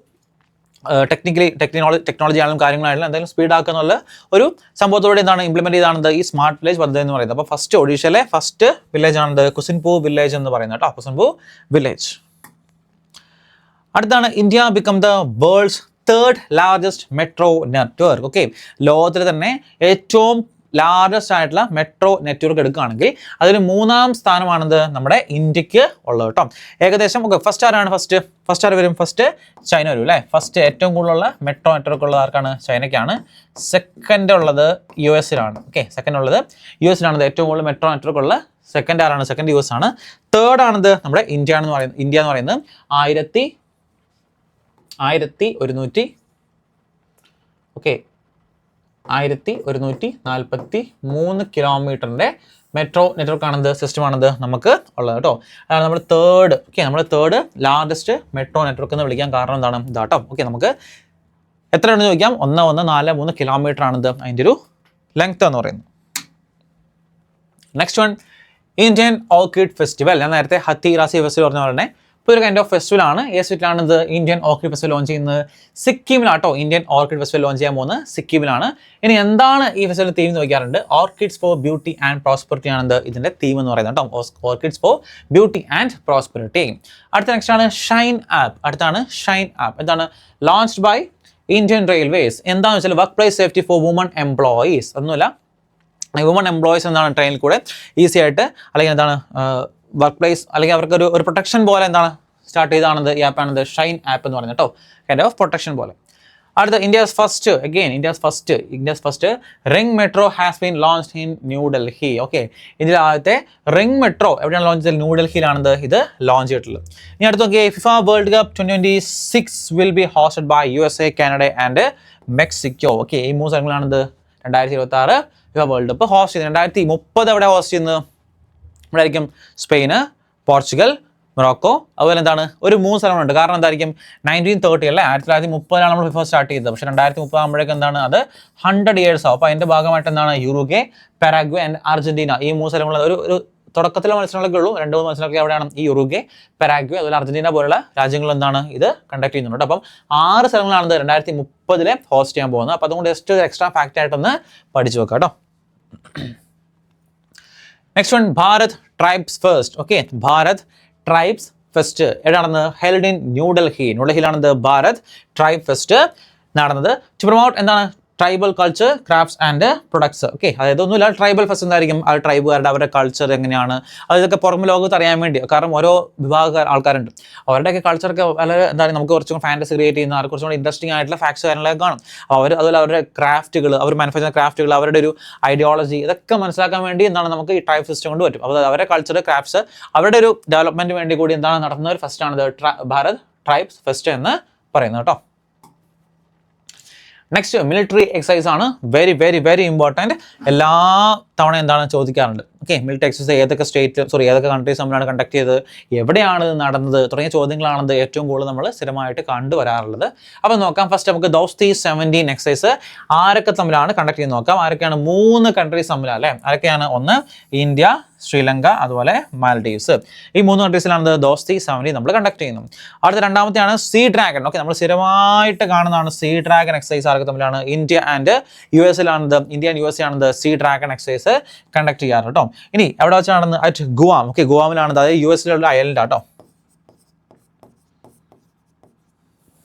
ടെക്നോളജി ആണെങ്കിലും കാര്യങ്ങളായാലും എന്തായാലും സ്പീഡ് ആക്കുക എന്നുള്ള ഒരു സംഭവത്തോടെ എന്താണ് ഇംപ്ലിമെന്റ് ചെയ്താണ് ഈ സ്മാർട്ട് വില്ലേജ് പദ്ധതി എന്ന് പറയുന്നത്. അപ്പോൾ ഫസ്റ്റ് ഒഡീഷയിലെ ഫസ്റ്റ് വില്ലേജ് ആണ് കുസുൻപു വില്ലേജ് എന്ന് പറയുന്നത് കേട്ടോ. കുസുൻപു വില്ലേജ്. അടുത്താണ്, India become the world's third largest metro network. Okay, ലോകത്തിൽ തന്നെ ഏറ്റവും ലാർജസ്റ്റ് ആയിട്ടുള്ള മെട്രോ നെറ്റ്വർക്ക് എടുക്കുകയാണെങ്കിൽ അതിൽ 3-ാം സ്ഥാനമാണിത് നമ്മുടെ ഇന്ത്യക്ക് ഉള്ളത് കേട്ടോ. ഏകദേശം ഓക്കെ, ഫസ്റ്റ് ആര് വരും? ഫസ്റ്റ് ചൈന വരും അല്ലേ. ഫസ്റ്റ് ഏറ്റവും കൂടുതലുള്ള മെട്രോ നെറ്റ്വർക്ക് ഉള്ളത് ആർക്കാണ്? ചൈനയ്ക്കാണ്. സെക്കൻഡ് ഉള്ളത് US ഓക്കെ, സെക്കൻഡ് ഉള്ളത് US ഏറ്റവും കൂടുതൽ മെട്രോ നെറ്റ്വർക്ക് ഉള്ള സെക്കൻഡ് ആരാണ്? സെക്കൻഡ് US ആണ്. തേർഡ് ആണിത് നമ്മുടെ ഇന്ത്യ എന്ന് പറയുന്നത് 1143 ഓക്കെ 1143 കിലോമീറ്ററിൻ്റെ മെട്രോ നെറ്റ്വർക്ക് ആണെന്ത് സിസ്റ്റമാണെന്ത് നമുക്ക് ഉള്ളത് കേട്ടോ. അതാണ് നമ്മൾ തേർഡ് ലാർജസ്റ്റ് മെട്രോ നെറ്റ്വർക്ക് എന്ന് വിളിക്കാൻ കാരണം എന്താണ്? ഇതാട്ടോ. ഓക്കെ, നമുക്ക് എത്രയാണെന്ന് ചോദിക്കാം. 1143 കിലോമീറ്റർ ആണിത് അതിൻ്റെ ഒരു ലെങ്ത് എന്ന് പറയുന്നത്. Next one, Indian orchid festival. ഞാൻ നേരത്തെ ഹത്തിറാസി ഫെസ്റ്റിവൽ പറഞ്ഞ പോലെ തന്നെ ഇപ്പോൾ ഒരു കൈൻഡ് ഓഫ് ഫെസ്റ്റിവൽ ആണ്. ഏത് സ്റ്റേറ്റിലാണ് ഇത് ഇന്ത്യൻ ഓർക്കിഡ് ഫെസ്റ്റിവൽ ലോഞ്ച് ചെയ്യുന്നത്? സിക്കിമിലാട്ടോ. ഇന്ത്യൻ ഓർക്കിഡ് ഫെസ്റ്റിവൽ ലോഞ്ച് ചെയ്യാൻ പോകുന്നത് സിക്കിമിലാണ്. ഇനി എന്താണ് ഈ ഫെസ്റ്റിവൽ തീം എന്ന് ചോദിക്കാറുണ്ട്. Orchids for beauty and prosperity ആണ് ഇതിൻ്റെ തീം എന്ന് പറയുന്നത് കേട്ടോ. Orchids for beauty and prosperity. Next ആണ് ഷൈൻ ആപ്പ്. എന്താണ്? Launched by Indian railways. എന്താണെന്ന് വെച്ചാൽ workplace safety for woman employees. ഒന്നുമില്ല, വുമൺ എംപ്ലോയീസ് എന്താണ് ട്രെയിനിൽ കൂടെ ഈസി ആയിട്ട് അല്ലെങ്കിൽ എന്താണ് വർക്ക് പ്ലേസ് അല്ലെങ്കിൽ അവർക്ക് ഒരു പ്രൊട്ടക്ഷൻ പോലെ എന്താണ് സ്റ്റാർട്ട് ചെയ്താണത് ഈ ആപ്പാണിത് ഷൈൻ ആപ്പ് എന്ന് പറയുന്നത് കേട്ടോ. കൈൻഡ് ഓഫ് പ്രൊട്ടക്ഷൻ പോലെ. അടുത്ത, India's first ring metro has been launched in New Delhi. Okay, ഇന്ത്യയിലെ ആദ്യത്തെ റിംഗ് മെട്രോ എവിടെയാണ് ലോഞ്ച് ചെയ്തത്? ന്യൂഡൽഹിയിലാണത് ഇത് ലോഞ്ച് ചെയ്തിട്ടുള്ളത്. ഇനി അടുത്ത് നോക്കിയേ, FIFA world cup 2026 will be hosted by USA, Canada and Mexico. Okay, ഈ 3 സ്ഥലങ്ങളാണിത് 2026 ഫിഫ വേൾഡ് കപ്പ് ഹോസ്റ്റ് ചെയ്യുന്നത്. 2030 എവിടെ ഹോസ്റ്റ് ചെയ്യുന്നത്? ഇവിടെ ആയിരിക്കും സ്പെയിന്, പോർച്ചുഗൽ, മൊറോക്കോ. അതുപോലെ എന്താണ് ഒരു 3 സ്ഥലങ്ങളുണ്ട്. കാരണം എന്തായിരിക്കും? 1930 അല്ലേ, 1930 നമ്മൾ ഫിഫ സ്റ്റാർട്ട് ചെയ്തത്. പക്ഷേ 2030 ആകുമ്പോഴേക്കും എന്താണ് അത് 100 years ആവും. അപ്പോൾ അതിൻ്റെ ഭാഗമായിട്ട് എന്താണ് യുറുഗ്വേ, പാരാഗ്വേ ആൻഡ് അർജന്റീന ഈ 3 സ്ഥലങ്ങൾ ഒരു തുടക്കത്തിലെ മത്സരങ്ങളൊക്കെ ഉള്ളൂ. 2-3 മത്സരങ്ങളൊക്കെ എവിടെയാണ്? ഈ യുറുഗ്വേ, പാരാഗ്വേ അതുപോലെ അർജന്റീന പോലുള്ള രാജ്യങ്ങൾ എന്താണ് ഇത് കണ്ടക്ട് ചെയ്യുന്നുണ്ട്. അപ്പം 6 സ്ഥലങ്ങളാണ് 2030 ഹോസ്റ്റ് ചെയ്യാൻ പോകുന്നത്. അപ്പോൾ അതുകൊണ്ട് ജസ്റ്റ് എക്സ്ട്രാ ഫാക്റ്റ് ആയിട്ടൊന്ന് പഠിച്ചു വെക്കാം കേട്ടോ. Next one, Bharat tribes fest. Okay, Bharat tribes fest എവിടെയാണെന്ന്? ഹെൽഡ് ഇൻ ന്യൂഡൽഹിയിലാണെന്ന് ഭാരത് ട്രൈബ് ഫെസ്റ്റ് നടന്നത്. ടു പ്രൊമോട്ട് എന്താണ് tribal culture, crafts and products. Okay, അതായത് ഒന്നുമില്ല, ട്രൈബൽ ഫെസ്റ്റ് എന്തായിരിക്കും? ആ ട്രൈബുകാരുടെ അവരുടെ കൾച്ചർ എങ്ങനെയാണ് അതൊക്കെ പുറമെ ലോകത്ത് അറിയാൻ വേണ്ടി. കാരണം ഓരോ വിഭാഗ ആൾക്കാരുണ്ട്, അവരുടെയൊക്കെ കൾച്ചറൊക്കെ വളരെ എന്താണ് നമുക്ക് കുറച്ചും ഫാൻറ്റസി ക്രിയേറ്റ് ചെയ്യുന്ന കുറച്ചും കൂടി ഇൻട്രസ്റ്റിംഗ് ആയിട്ടുള്ള ഫാക്ട്സ് കാര്യങ്ങളൊക്കെ കാണും. അപ്പോൾ അതുപോലെ അവരുടെ ക്രാഫ്റ്റുകൾ, അവർ മാനുഫാക്ചർ ക്രാഫ്റ്റുകൾ, അവരുടെ ഒരു ഐഡിയോളജി ഇതൊക്കെ മനസ്സിലാക്കാൻ വേണ്ടി എന്താണ് നമുക്ക് ഈ ട്രൈബ് ഫെസ്റ്റ് കൊണ്ട് പറ്റും. അപ്പോൾ അവരുടെ കൾച്ചർ, ക്രാഫ്റ്റ്സ് അവരുടെ ഒരു ഡെവലപ്മെൻറ്റ് വേണ്ടി കൂടി എന്താണ് നടത്തുന്ന ഒരു ഫെസ്റ്റാണ് ഭാരത് ട്രൈബ്സ് ഫെസ്റ്റ് എന്ന് പറയുന്നത് കേട്ടോ. നെക്സ്റ്റ്, മിലിറ്ററി എക്സസൈസ് ആണ്. Very important. എല്ലാ തവണ എന്താണ് ചോദിക്കാറുണ്ട്. ഓക്കെ, മിലിറ്ററി എക്സസൈസ് ഏതൊക്കെ കൺട്രീസ് തമ്മിലാണ് കണ്ടക്ട് ചെയ്തത്, എവിടെയാണ് നടന്നത് തുടങ്ങിയ ചോദ്യങ്ങളാണത് ഏറ്റവും കൂടുതൽ നമ്മൾ സ്ഥിരമായിട്ട് കണ്ടുവരാറുള്ളത്. അപ്പോൾ നോക്കാം, ഫസ്റ്റ് നമുക്ക് ദോസ്തി 17 എക്സസൈസ് ആരൊക്കെ തമ്മിലാണ് കണ്ടക്ട് ചെയ്ത് നോക്കാം. ആരൊക്കെയാണ്? 3 കൺട്രീസ് തമ്മിലാണ് അല്ലേ. ആരൊക്കെയാണ്? ഒന്ന് ഇന്ത്യ, ശ്രീലങ്ക, അതുപോലെ മാൽഡീവ്സ്. ഈ 3 കൺട്രീസിലാണ് ദോസ്തി 17 നമ്മൾ കണ്ടക്ട് ചെയ്യുന്നത്. അടുത്ത രണ്ടാമത്തെയാണ് സീ ഡ്രാഗൺ. ഓക്കെ, നമ്മൾ സ്ഥിരമായിട്ട് കാണുന്നതാണ് സീ ഡ്രാഗൺ എക്സസൈസ്. ആർക്ക് തമ്മിലാണ്? ഇന്ത്യ ആൻഡ് USA ആണ് സീ ഡ്രാഗൺ എക്സസൈസ് കണ്ടക്ട് ചെയ്യാറ് കേട്ടോ. ഇനി എവിടെ വെച്ചാണെന്ന്? At Guam. ഓക്കെ, ഗുവാമിലാണ്, അതായത് US ഐലൻഡ് ആട്ടോ.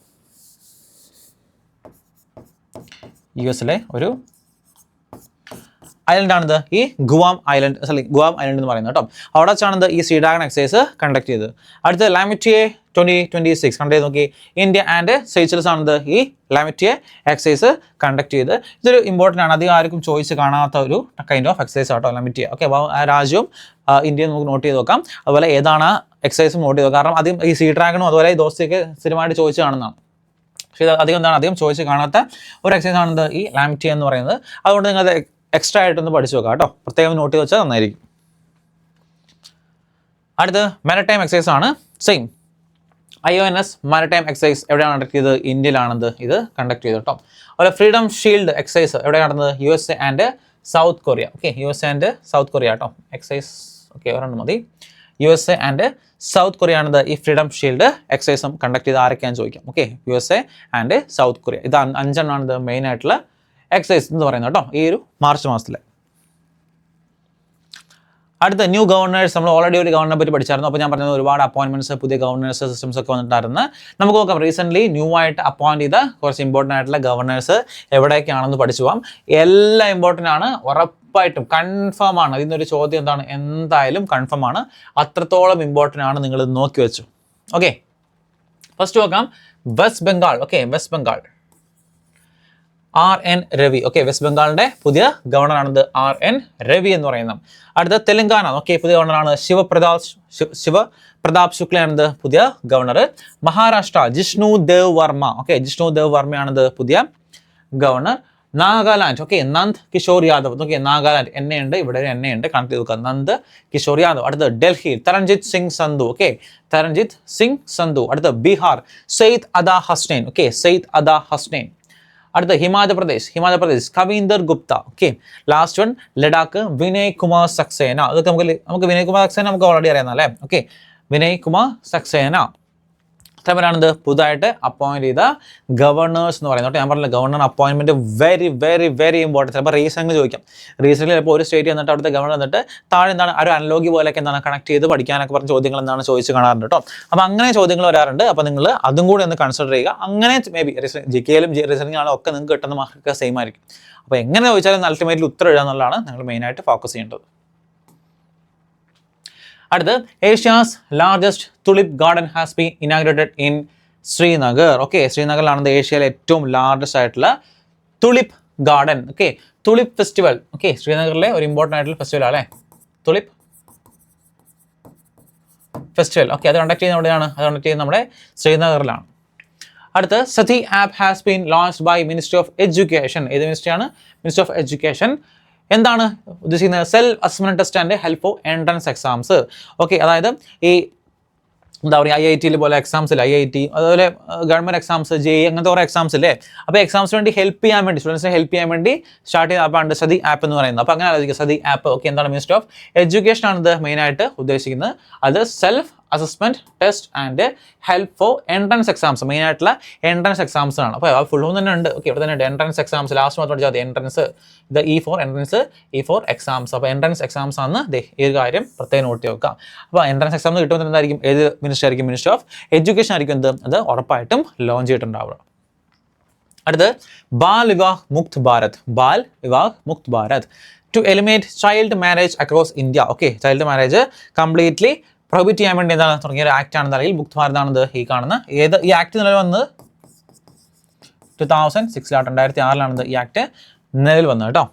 US ഒരു ഐലൻഡ് ആണിത്, ഈ ഗുവാം ഐലൻഡ് എന്ന് പറയുന്നത് കേട്ടോ. അവിടെ വെച്ചാണ് ഈ സീ ഡ്രാഗൺ എക്സസൈസ് കണ്ടക്ട് ചെയ്തത്. അടുത്ത ലാമിറ്റിയെ 2026 കണ്ടു നോക്കി. ഇന്ത്യ ആൻഡ് സൈച്ചൽസ് ആണിത് ഈ ലാമിറ്റിയെ എക്സസൈസ് കണ്ടക്ട് ചെയ്ത്. ഇതൊരു ഇമ്പോർട്ടൻ്റ് ആണ്, അധികം ആർക്കും ചോദിച്ച് കാണാത്ത ഒരു കൈൻഡ് ഓഫ് എക്സസൈസ് ആട്ടോ ലാമിറ്റിയെ. ഓക്കെ, അപ്പോൾ ആ രാജ്യവും ഇന്ത്യയും നമുക്ക് നോട്ട് ചെയ്ത് നോക്കാം. അതുപോലെ ഏതാണ് എക്സസൈസും നോട്ട് ചെയ്ത് നോക്കാം. കാരണം അധികം ഈ സീ ഡ്രാഗണും അതുപോലെ ഈ ദോസ്തിയൊക്കെ സ്ഥിരമായിട്ട് ചോദിച്ച് കാണുന്നതാണ്. പക്ഷേ ഇത് അധികം ചോദിച്ച് കാണാത്ത ഒരു എക്സസൈസ് ആണിത് ഈ ലാമിറ്റി എന്ന് പറയുന്നത്. അതുകൊണ്ട് നിങ്ങൾ എക്സ്ട്രാ ആയിട്ടൊന്ന് പഠിച്ചു വെക്കാം കേട്ടോ, പ്രത്യേകം നോട്ട് ചെയ്ത് വെച്ചാൽ നന്നായിരിക്കും. അടുത്ത് മാരിടൈം എക്സസൈസ് ആണ്. സെയിം IONS മാരിടൈം എക്സസൈസ് എവിടെയാണ് കണ്ടക്ട് ചെയ്തത്? ഇന്ത്യയിലാണത് ഇത് കണ്ടക്ട് ചെയ്തത് കേട്ടോ. അതുപോലെ ഫ്രീഡം ഷീൽഡ് എക്സസൈസ് എവിടെയാണ് നടന്നത്? USA and south Korea. Okay, USA and south Korea കേട്ടോ എക്സസൈസ്. ഓക്കെ, ഒരെണ്ണം മതി. USA ആൻഡ് സൗത്ത് കൊറിയ ആണത് ഈ ഫ്രീഡം ഷീൽഡ് എക്സസൈസും കണ്ടക്ട് ചെയ്ത് ആരൊക്കെയാണെന്ന് ചോദിക്കാം. Okay, USA and south Korea, ഇത് 5 എണ്ണമാണിത് മെയിൻ ആയിട്ടുള്ള എക്സസൈസ് എന്ന് പറയുന്നത് കേട്ടോ ഈ ഒരു മാർച്ച് മാസത്തിൽ. അടുത്ത ന്യൂ ഗവർണേഴ്സ്. നമ്മൾ ഓൾറെഡി ഒരു ഗവർണറെ പറ്റി പഠിച്ചായിരുന്നു. അപ്പോൾ ഞാൻ പറഞ്ഞത് ഒരുപാട് അപ്പോയിൻമെന്റ്സ്, പുതിയ ഗവർണേഴ്സ് സിസ്റ്റംസ് ഒക്കെ വന്നിട്ടായിരുന്നു. നമുക്ക് നോക്കാം റീസെൻ്റ്ലി ന്യൂ ആയിട്ട് അപ്പോയിന്റ് ചെയ്ത കുറച്ച് ഇമ്പോർട്ടൻ്റ് ആയിട്ടുള്ള ഗവർണേഴ്സ് എവിടെയൊക്കെയാണെന്ന് പഠിച്ചു പോകാം. എല്ലാം ഇമ്പോർട്ടൻ്റ് ആണ്, ഉറപ്പായിട്ടും കൺഫേം ആണ്. ഇതിനൊരു ചോദ്യം എന്താണ്? എന്തായാലും കൺഫേം ആണ്, അത്രത്തോളം ഇമ്പോർട്ടൻ്റ് ആണ്. നിങ്ങൾ നോക്കി വെച്ചു. ഓക്കെ, ഫസ്റ്റ് നോക്കാം West Bengal. Okay, West Bengal RN Ravi. Okay, West ബംഗാളിന്റെ പുതിയ ഗവർണറാണിത് RN രവി എന്ന് പറയുന്നത്. അടുത്ത തെലങ്കാന. ഓക്കെ, പുതിയ ഗവർണറാണ് ശിവപ്രതാപ് ശുക്ലയാണിത് പുതിയ ഗവർണർ. മഹാരാഷ്ട്ര ജിഷ്ണു ദേവ് വർമ്മ. ഓക്കെ, ജിഷ്ണു ദേവ് വർമ്മയാണിത് പുതിയ governor. Nagaland. Okay, Nand Kishore Yadav. Okay, Nagaland എണ്ണയുണ്ട്, ഇവിടെ ഒരു എണ്ണയുണ്ട്, കണക്ട് ചെയ്ത് നോക്കുക. നന്ദ് കിഷോർ യാദവ്. അടുത്ത ഡൽഹി തരൺജിത് സിംഗ് സന്ധു. ഓക്കെ, തരൺജിത് സിംഗ് സന്ധു. അടുത്ത ബീഹാർ സെയ്ദ് അദാ ഹസ്നൈൻ. ഓക്കെ, സെയ്ദ് അദാ ഹസ്നൈൻ. അടുത്ത Himachal Pradesh Kavinder Gupta. Okay, last one Ladakh Vinay Kumar Saxena. അതൊക്കെ നമുക്ക് വിനയ് കുമാർ സക്സേന നമുക്ക് ഓൾറെഡി അറിയാവുന്നല്ലേ. ഓക്കെ, വിനയ് കുമാർ സക്സേന. അത്രപേരാണിത് പുതുതായിട്ട് അപ്പോയിന്റ് ചെയ്ത ഗവർണേഴ്സ് എന്ന് പറയുന്നത്. ഞാൻ പറഞ്ഞില്ല, ഗവർണർ അപ്പോയിൻമെന്റ് വെരി വെരി വെരി ഇമ്പോർട്ടൻറ്റ്. ചിലപ്പോൾ റീസണിൽ ചോദിക്കാം. റീസണിൽ ചിലപ്പോൾ ഒരു സ്റ്റേറ്റ് വന്നിട്ട് അവിടുത്തെ ഗവർണർ വന്നിട്ട് താഴെ എന്താണ് ഒരു അനലോഗി പോലെയൊക്കെ എന്താണ് കണക്ട് ചെയ്ത് പഠിക്കാനൊക്കെ പറഞ്ഞ ചോദ്യങ്ങൾ എന്താണ് ചോദിച്ച് കാണാറുണ്ട് കേട്ടോ. അപ്പോൾ അങ്ങനെ ചോദ്യങ്ങൾ വരാറുണ്ട്. അപ്പോൾ നിങ്ങൾ അതും കൂടി ഒന്ന് കൺസിഡർ ചെയ്യുക. അങ്ങനെ മേ ബി GK-യിലും റീസണിങ്ങിലും ഒക്കെ നിങ്ങൾക്ക് കിട്ടുന്ന മാർക്കൊക്കെ സെയിം ആയിരിക്കും. അപ്പോൾ എങ്ങനെ ചോദിച്ചാലും അൾട്ടിമേറ്റ്ലി ഉത്തരം എഴുതുക എന്നുള്ളതാണ് നിങ്ങൾ മെയിനായിട്ട് ഫോക്കസ് ചെയ്യേണ്ടത്. അടുത്ത് Asia's largest tulip garden has been inaugurated in Srinagar. Okay, ശ്രീനഗറിലാണ് ഏഷ്യയിലെ ഏറ്റവും ലാർജസ്റ്റ് ആയിട്ടുള്ള tulip garden. Okay, tulip festival. Okay, ശ്രീനഗറിലെ ഒരു ഇമ്പോർട്ടൻ്റ് ആയിട്ടുള്ള ഫെസ്റ്റിവൽ അല്ലേ തുലിപ് ഫെസ്റ്റിവൽ. ഓക്കെ, അത് കണ്ടക്ട് ചെയ്യുന്നത് എവിടെയാണ്? അത് കണ്ടക്ട് ചെയ്യുന്നത് നമ്മുടെ ശ്രീനഗറിലാണ്. അടുത്ത് Sathi app has been launched by ministry of education. ഏത് മിനിസ്ട്രിയാണ്? Ministry of education. എന്താണ് ഉദ്ദേശിക്കുന്നത്? Self assessment test and help for entrance exams. Okay, അതായത് ഈ എന്താ പറയുക IIT പോലെ എക്സാംസ് ഇല്ല, IIT അതുപോലെ ഗവൺമെൻറ് എക്സാംസ് JEE അങ്ങനത്തെ കുറേ എക്സാംസ് ഇല്ലേ. അപ്പോൾ എക്സാംസിന് വേണ്ടി ഹെൽപ്പ് ചെയ്യാൻ വേണ്ടി സ്റ്റുഡൻസിനെ ഹെൽപ്പ് ചെയ്യാൻ വേണ്ടി സ്റ്റാർട്ട് ചെയ്ത ആപ്പാണ് സതി ആപ്പ് എന്ന് പറയുന്നത്. അപ്പോൾ അങ്ങനെ ആലോചിക്കുക, സതി ആപ്പ്. ഓക്കെ, എന്താണ്? മിനിസ്ട്രി ഓഫ് എഡ്യൂക്കേഷൻ ആണിത് മെയിനായിട്ട് ഉദ്ദേശിക്കുന്നത്. അത് self assessment test and help for entrance exams, main ആയിട്ടുള്ള എൻട്രൻസ് എക്സാംസ് ആണ്. അപ്പോൾ ഫുൾ തന്നെ ഉണ്ട്. ഓക്കെ, ഇവിടെ തന്നെ ഉണ്ട് എൻട്രൻസ് എക്സാംസ്. ലാസ്റ്റ് മാത്രം പഠിച്ചാൽ മതി എൻട്രൻസ്. ഇത് E for entrance, E for exams. അപ്പോൾ എൻട്രൻസ് എക്സാംസ് ആണ് ഈ ഒരു കാര്യം പ്രത്യേകം നോട്ട് ചെയ്യുക. അപ്പോൾ എൻട്രൻസ് എക്സാം കിട്ടുമ്പോൾ എന്തായിരിക്കും? ഏത് മിനിസ്റ്റർ ആയിരിക്കും? മിനിസ്റ്റർ ഓഫ് എഡ്യൂക്കേഷൻ ആയിരിക്കും എന്ത് അത് ഉറപ്പായിട്ടും ലോഞ്ച് ചെയ്തിട്ടുണ്ടാവുക. അടുത്ത് Bal Vivah Mukt Bharat. Bal Vivah Mukt Bharat to eliminate child marriage across India. Okay, child marriage completely prohibit ചെയ്യാൻ വേണ്ടി എന്താണ് തുടങ്ങിയ ഒരു ആക്ട് ആണെന്ന് അറിയില്ല. മുക്ത് ഭാരത് ആണെന്ന് ഈ കാണുന്ന ഈ ആക്ട് നിലവിൽ വന്നത് 2006 2006 ഈ ആക്ട് നിലവിൽ വന്നത് കേട്ടോ.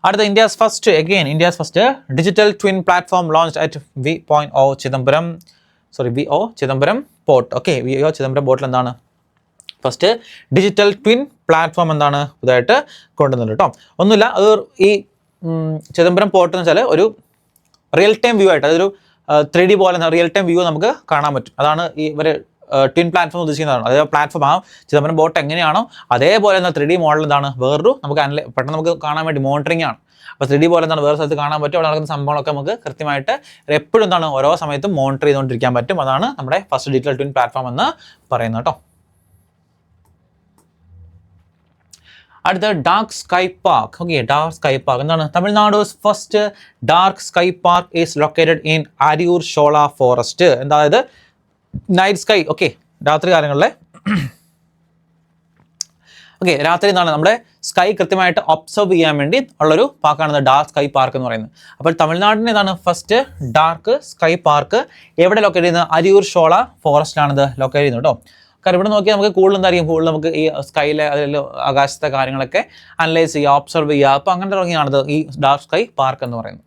അടുത്ത India's first digital twin platform launched at VO Chidambaram port. Okay, VO Chidambaram പോർട്ടിൽ എന്താണ് ഫസ്റ്റ് ഡിജിറ്റൽ ട്വിൻ പ്ലാറ്റ്ഫോം എന്താണ് പുതുതായിട്ട് കൊണ്ടുവന്നത് കേട്ടോ. ഒന്നുമില്ല, അത് ഈ ചിദംബരം പോർട്ട് എന്ന് വെച്ചാൽ ഒരു റിയൽ ടൈം വ്യൂ ആയിട്ട്, അതൊരു 3D പോലെ റിയൽ ടൈം വ്യൂ നമുക്ക് കാണാൻ പറ്റും. അതാണ് ഈ ഇവർ ട്വിൻ പ്ലാറ്റ്ഫോം ഉദ്ദേശിക്കുന്നതാണ്. അതായത് പ്ലാറ്റ്ഫോം ആ ചിദംബരം ബോട്ട് എങ്ങനെയാണോ അതേപോലെ തന്നെ 3D മോഡൽ എന്താണ് വേറൊരു നമുക്ക് പെട്ടെന്ന് നമുക്ക് കാണാൻ വേണ്ടി മോണിറ്ററിംഗ് ആണ്. അപ്പോൾ 3D പോലെ എന്താണ് വേറെ സ്ഥലത്ത് കാണാൻ പറ്റും. അവിടെ നടക്കുന്ന സംഭവങ്ങളൊക്കെ നമുക്ക് കൃത്യമായിട്ട് എപ്പോഴും എന്താണ് ഓരോ സമയത്തും മോണിറ്റർ ചെയ്തുകൊണ്ടിരിക്കാൻ പറ്റും. അതാണ് നമ്മുടെ ഫസ്റ്റ് ഡിജിറ്റൽ ട്വിൻ പ്ലാറ്റ്ഫോം എന്ന് പറയുന്നത് കേട്ടോ. അടുത്ത dark sky park. Okay, dark sky park എന്താണ്? Tamil Nadu first dark sky park is located in Ariyur shola forest. അതായത് നൈറ്റ് സ്കൈ, ഓക്കെ, രാത്രി കാലങ്ങളിലെ ഓക്കെ രാത്രി എന്താണ് നമ്മുടെ സ്കൈ കൃത്യമായിട്ട് ഒബ്സർവ് ചെയ്യാൻ വേണ്ടി ഉള്ളൊരു പാർക്കാണ് ഡാർക്ക് സ്കൈ പാർക്ക് എന്ന് പറയുന്നത്. അപ്പോൾ തമിഴ്നാടിന് ഇതാണ് ഫസ്റ്റ് ഡാർക്ക് സ്കൈ പാർക്ക്. എവിടെ ലൊക്കേറ്റ് ചെയ്യുന്നത്? അരിയൂർ ഷോള ഫോറസ്റ്റിലാണിത് ലൊക്കേറ്റ് ചെയ്യുന്നത് കേട്ടോ. കാരണം ഇവിടെ നോക്കിയാൽ നമുക്ക് കൂടുതൽ എന്തായിരിക്കും, കൂടുതൽ നമുക്ക് ഈ സ്കൈയിലെ അതിൽ ആകാശത്തെ കാര്യങ്ങളൊക്കെ അനലൈസ് ചെയ്യുക, ഒബ്സർവ് ചെയ്യുക. അപ്പോൾ അങ്ങനെ തുടങ്ങിയാണിത് ഈ ഡാർക്ക് സ്കൈ പാർക്ക് എന്ന് പറയുന്നത്.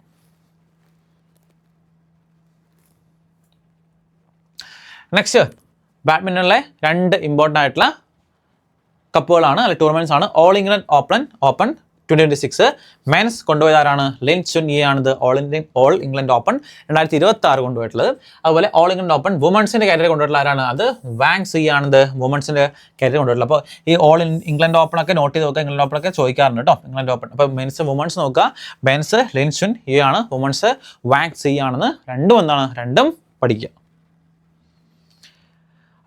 നെക്സ്റ്റ് ബാഡ്മിൻ്റണിലെ 2 ഇമ്പോർട്ടൻ്റ് ആയിട്ടുള്ള കപ്പുകളാണ്, അല്ലെ ടൂർണമെൻറ്റ്സ് ആണ്. ഓൾ ഇംഗ്ലണ്ട് ഓപ്പൺ 2026 മെൻസ് കൊണ്ടുപോയതാരാണ്? ലിൻ ചുൻ യി ആണിത് ഓൾ ഇംഗ്ലണ്ട് ഓപ്പൺ 2026 കൊണ്ടുപോയിട്ടുള്ളത്. അതുപോലെ ഓൾ ഇംഗ്ലണ്ട് ഓപ്പൺ വുമൻസിൻ്റെ കാറ്റഗറി കൊണ്ടുപോയിട്ടുള്ള ആരാണ്? അത് വാങ് സി ആണിത് വുമൻസിൻ്റെ കാറ്റഗറി കൊണ്ടുപോയിട്ടുള്ളത്. അപ്പോൾ ഈ ഓൾ ഇംഗ്ലണ്ട് ഓപ്പൺ ഒക്കെ നോട്ട് ചെയ്ത് നോക്കുക. ഇംഗ്ലണ്ട് ഓപ്പൺ ഒക്കെ ചോദിക്കാറുണ്ട് കേട്ടോ, ഇംഗ്ലണ്ട് ഓപ്പൺ. അപ്പോൾ മെൻസ് വുമൻസ് നോക്കുക. മെൻസ് ലിൻ ചുൻ യി ആണ്, വുമൻസ് വാങ് സി ആണെന്ന് രണ്ടും പഠിക്കുക.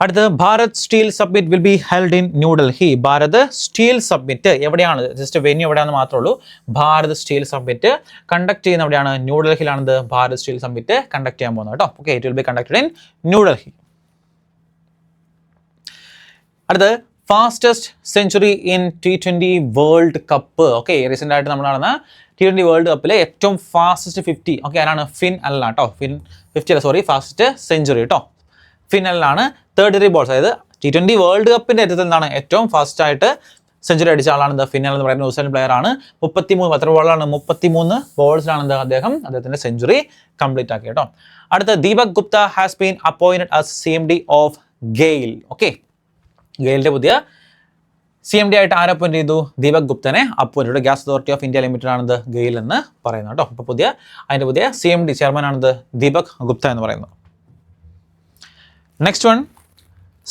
അടുത്ത് Bharat steel submit will be held in New Delhi. Bharat steel submit എവിടെയാണ്? ജസ്റ്റ് വെന്യൂ എവിടെയാണെന്ന് മാത്രമേ ഉള്ളൂ. ഭാരത് സ്റ്റീൽ സബ്മിറ്റ് കണ്ടക്ട് ചെയ്യുന്ന എവിടെയാണ്? ന്യൂഡൽഹിയിലാണിത് ഭാരത് സ്റ്റീൽ സബ്മിറ്റ് കണ്ടക്ട് ചെയ്യാൻ പോകുന്നത് കേട്ടോ. Okay, it will be conducted in New Delhi. അടുത്ത് fastest century in T20 world cup. Okay, recent ആയിട്ട് നമ്മൾ നടന്ന T20 വേൾഡ് കപ്പിലെ ഏറ്റവും ഫാസ്റ്റസ്റ്റ് 50 ഓക്കെ ആരാണ്? ഫിൻ അല്ല കേട്ടോ, ഫിൻ 50 അല്ല സോറി, ഫാസ്റ്റ് സെഞ്ചുറി കേട്ടോ. ഫിനലിലാണ് 33 ബോൾസ്, അതായത് T20 വേൾഡ് കപ്പിൻ്റെ അറ്റത്തിൽ എന്താണ് ഏറ്റവും ഫാസ്റ്റ് ആയിട്ട് സെഞ്ചുറി അടിച്ച ആളാണ് ഫിനൽ എന്ന് പറയുന്ന ന്യൂസിലൻഡ് പ്ലെയർ ആണ്. 33 എത്ര ബോളാണ്? 33 ബോൾസിലാണ് അദ്ദേഹത്തിൻ്റെ സെഞ്ചുറി കംപ്ലീറ്റ് ആക്കി കേട്ടോ. അടുത്ത Deepak Gupta has been appointed as CMD of GAIL. Okay, ഗെയിലിൻ്റെ പുതിയ CMD ആയിട്ട് ആരെ അപ്പോയിന്റ് ചെയ്തു? ദീപക് ഗുപ്തനെ അപ്പോയിന്റ് ചെയ്തു. Gas authority of India limited ആണിത് ഗെയിൽ എന്ന് പറയുന്നത് കേട്ടോ. അപ്പോൾ അതിൻ്റെ പുതിയ CMD ചെയർമാൻ ആണിത് ദീപക് ഗുപ്ത എന്ന് പറയുന്നത്. Next one,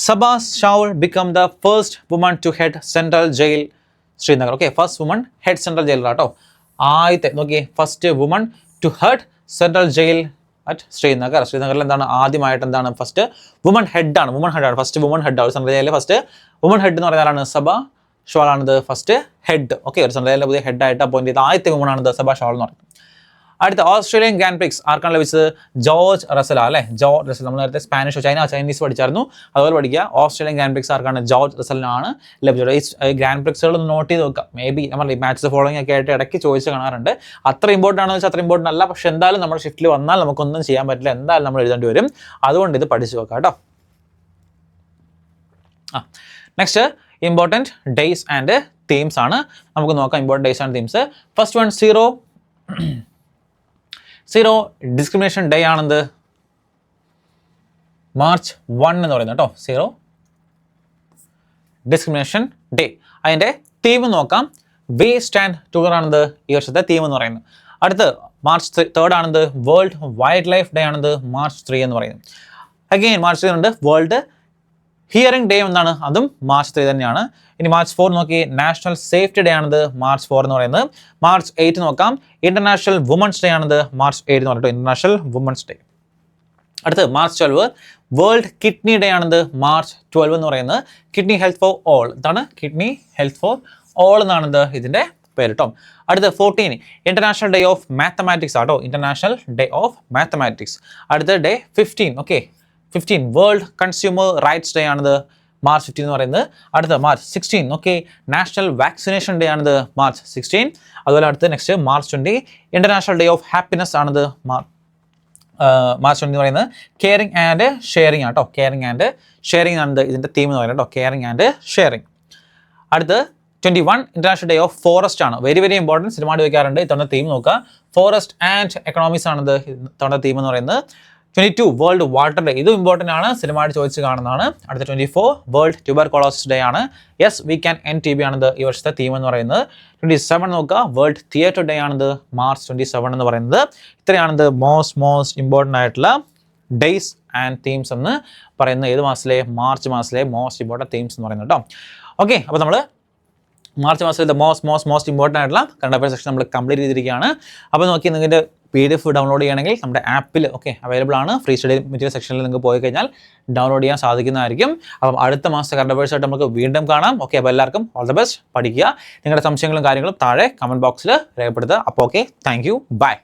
Sabha Shaul become the first woman to head Central Jail, Srinagar. Okay, first woman head Central Jail കേട്ടോ. ആദ്യത്തെ നോക്കിയേ, first woman to head central jail at Srinagar. ശ്രീനഗറിൽ എന്താണ് ആദ്യമായിട്ട് എന്താണ് ഫസ്റ്റ് വുമൺ ഹെഡാണ്, ഫസ്റ്റ് വുമൺ ഹെഡാണ് സെൻട്രൽ ജയിലിലെ ഫസ്റ്റ് വുമൺ ഹെഡ് എന്ന് പറയുന്നതാണ് സബ ഷോൾ ആണിത് ഫസ്റ്റ് ഹെഡ്. ഓക്കെ, ഒരു സെൻട്രൽ ജയിലിലെ പുതിയ ഹെഡായിട്ട് അപ്പോയിന്റ് ചെയ്ത ആദ്യത്തെ വുമൺ ആണിത് സബ ഷോൾ എന്ന് പറയുന്നത്. അടുത്ത ഓസ്ട്രേലിയൻ ഗ്രാൻഡ് പ്രിക്സ് ആർക്കാണ് ലഭിച്ചത്? ജോർജ് റസൽ അല്ലേ, ജോർജ് റസൽ. നമ്മൾ നേരത്തെ സ്പാനിഷോ ചൈനീസ് പഠിച്ചായിരുന്നു, അതുപോലെ പഠിക്കുക. ഓസ്ട്രേലിയൻ ഗ്രാൻഡ് പ്രിക്സ് ആർക്കാണ്? ജോർജ് റസലിനാണ് ലഭിച്ചത്. ഈ ഗ്രാൻഡ് പ്രിക്സുകൾ ഒന്ന് നോട്ട് ചെയ്ത് നോക്കുക. മേ ബി നമ്മൾ മാച്ച് ഫോളോയിങ് ഒക്കെ ആയിട്ട് ഇടയ്ക്ക് ചോദിച്ച് കാണാറുണ്ട്. അത്ര ഇമ്പോർട്ടൻ്റ് ആണെന്ന് വെച്ചാൽ അത്ര ഇമ്പോർട്ടൻ്റ് അല്ല, പക്ഷെ എന്തായാലും നമ്മുടെ ഷിഫ്റ്റിൽ വന്നാൽ നമുക്കൊന്നും ചെയ്യാൻ പറ്റില്ല, എന്തായാലും നമ്മൾ എഴുതേണ്ടി വരും. അതുകൊണ്ട് ഇത് പഠിച്ചു വെക്കാം കേട്ടോ. Next important days and themes ആണ്, നമുക്ക് നോക്കാം. Important days and themes. First one zero discrimination day ആണെന്ത്? March 1 എന്ന് പറയുന്നത് കേട്ടോ. Zero discrimination day. അതിൻ്റെ തീം നോക്കാം. വി സ്റ്റാൻഡ് ടുഗദർ ആണെന്ത് ഈ വർഷത്തെ തീം എന്ന് പറയുന്നത്. അടുത്ത് March 3 ആണെന്ത്? വേൾഡ് വൈൽഡ് ലൈഫ് ഡേ ആണെന്ത്? March 3 എന്ന് പറയുന്നത്. അഗെയിൻ March 3 ഉണ്ട് വേൾഡ് ഹിയറിംഗ് ഡേ എന്നാണ്, അതും March 3 തന്നെയാണ്. ഇനി March 4 നോക്കി, നാഷണൽ സേഫ്റ്റി ഡേ ആണിത് March 4 എന്ന് പറയുന്നത്. March 8 നോക്കാം, ഇന്റർനാഷണൽ വുമൻസ് ഡേ ആണിത് March 8 എന്ന് പറഞ്ഞിട്ട് ഇന്റർനാഷണൽ വുമൻസ് ഡേ. അടുത്ത് March 12 വേൾഡ് കിഡ്നി ഡേ ആണിത് March 12 എന്ന് പറയുന്നത്. കിഡ്നി ഹെൽത്ത് ഫോർ ഓൾ, ഇതാണ് കിഡ്നി ഹെൽത്ത് ഫോർ ഓൾ എന്നാണിത് ഇതിൻ്റെ പേര് കേട്ടോ. അടുത്ത് 14 ഇന്റർനാഷണൽ ഡേ ഓഫ് മാത്തമാറ്റിക്സ് ആട്ടോ, ഇന്റർനാഷണൽ ഡേ ഓഫ് മാത്തമാറ്റിക്സ്. അടുത്ത day 15 15 world consumer rights day ആണിത് March 15 എന്ന് പറയുന്നത്. അടുത്ത March 16 നാഷണൽ വാക്സിനേഷൻ ഡേ ആണിത് March 16. അതുപോലെ അടുത്ത് next March 20 international day of happiness ആണിത് March 20 എന്ന് പറയുന്നത്. കെയറിംഗ് ആൻഡ് ഷെയറിംഗ് ആട്ടോ, കെയറിംഗ് ആൻഡ് ഷെയറിംഗ് ആണിത് ഇതിൻ്റെ തീം എന്ന് പറയുന്നത് കേട്ടോ, കെയറിംഗ് ആൻഡ് ഷെയറിംഗ്. അടുത്ത് 21 ഇന്റർനാഷണൽ ഡേ ഓഫ് ഫോറസ്റ്റ് ആണ്. വെരി വെരി ഇമ്പോർട്ടൻറ്റ്, സിനിമ വയ്ക്കാറുണ്ട്. ഇത്തവണ തീം നോക്കുക, ഫോറസ്റ്റ് ആൻഡ് എക്കണോമിക്സ് ആണിത് ഇത്തവണ തീം എന്ന് പറയുന്നത്. 22 വേൾഡ് വാട്ടർ ഡേ, ഇതും ഇമ്പോർട്ടൻ്റ് ആണ്, സിനിമയായിട്ട് ചോദിച്ച് കാണുന്നതാണ്. അടുത്ത 24 വേൾഡ് ട്യൂബർകുലോസിസ് ഡേ ആണ്. Yes we can N T B ആണിത് ഈ വർഷത്തെ തീം എന്ന് പറയുന്നത്. 27 നോക്കുക, വേൾഡ് തിയേറ്റർ ഡേ ആണിത്, മാർച്ച് 27 എന്ന് പറയുന്നത്. ഇത്രയാണിത് മോസ്റ്റ് ഇമ്പോർട്ടൻ്റ് ആയിട്ടുള്ള ഡേയ്സ് ആൻഡ് തീംസ് എന്ന് പറയുന്നത്. ഏത് മാസത്തിലെ? മാർച്ച് മാസത്തിലെ മോസ്റ്റ് ഇമ്പോർട്ടൻറ്റ് തീംസ് എന്ന് പറയുന്നത് കേട്ടോ. ഓക്കെ, അപ്പോൾ നമ്മൾ മാർച്ച് മാസത്തിലെ മോസ്റ്റ് ഇമ്പോർട്ടൻ്റ് ആയിട്ടുള്ള കറണ്ട് അഫയർ സെക്ഷൻ നമ്മൾ കംപ്ലീറ്റ് ചെയ്തിരിക്കുകയാണ്. അപ്പോൾ നോക്കി നിങ്ങൾക്ക് PDF ഡൗൺലോഡ് ചെയ്യണമെങ്കിൽ നമ്മുടെ ആപ്പിൽ അവൈലബിൾ ആണ്. ഫ്രീ സ്റ്റഡി മെറ്റീരിയൽ സെക്ഷനിൽ നിങ്ങൾക്ക് പോയി കഴിഞ്ഞാൽ ഡൗൺലോഡ് ചെയ്യാൻ സാധിക്കുന്നതായിരിക്കും. അപ്പം അടുത്ത മാസത്തെ കറണ്ട് അഫയേഴ്സ് ആയിട്ട് നമുക്ക് വീണ്ടും കാണാം. ഓക്കെ, അപ്പോൾ എല്ലാവർക്കും ഓൾ ദ ബെസ്റ്റ്. പഠിക്കുക. നിങ്ങളുടെ സംശയങ്ങളും കാര്യങ്ങളും താഴെ കമൻറ്റ് ബോക്സിൽ രേഖപ്പെടുത്തുക. അപ്പോൾ ഓക്കെ, താങ്ക് യു, ബൈ.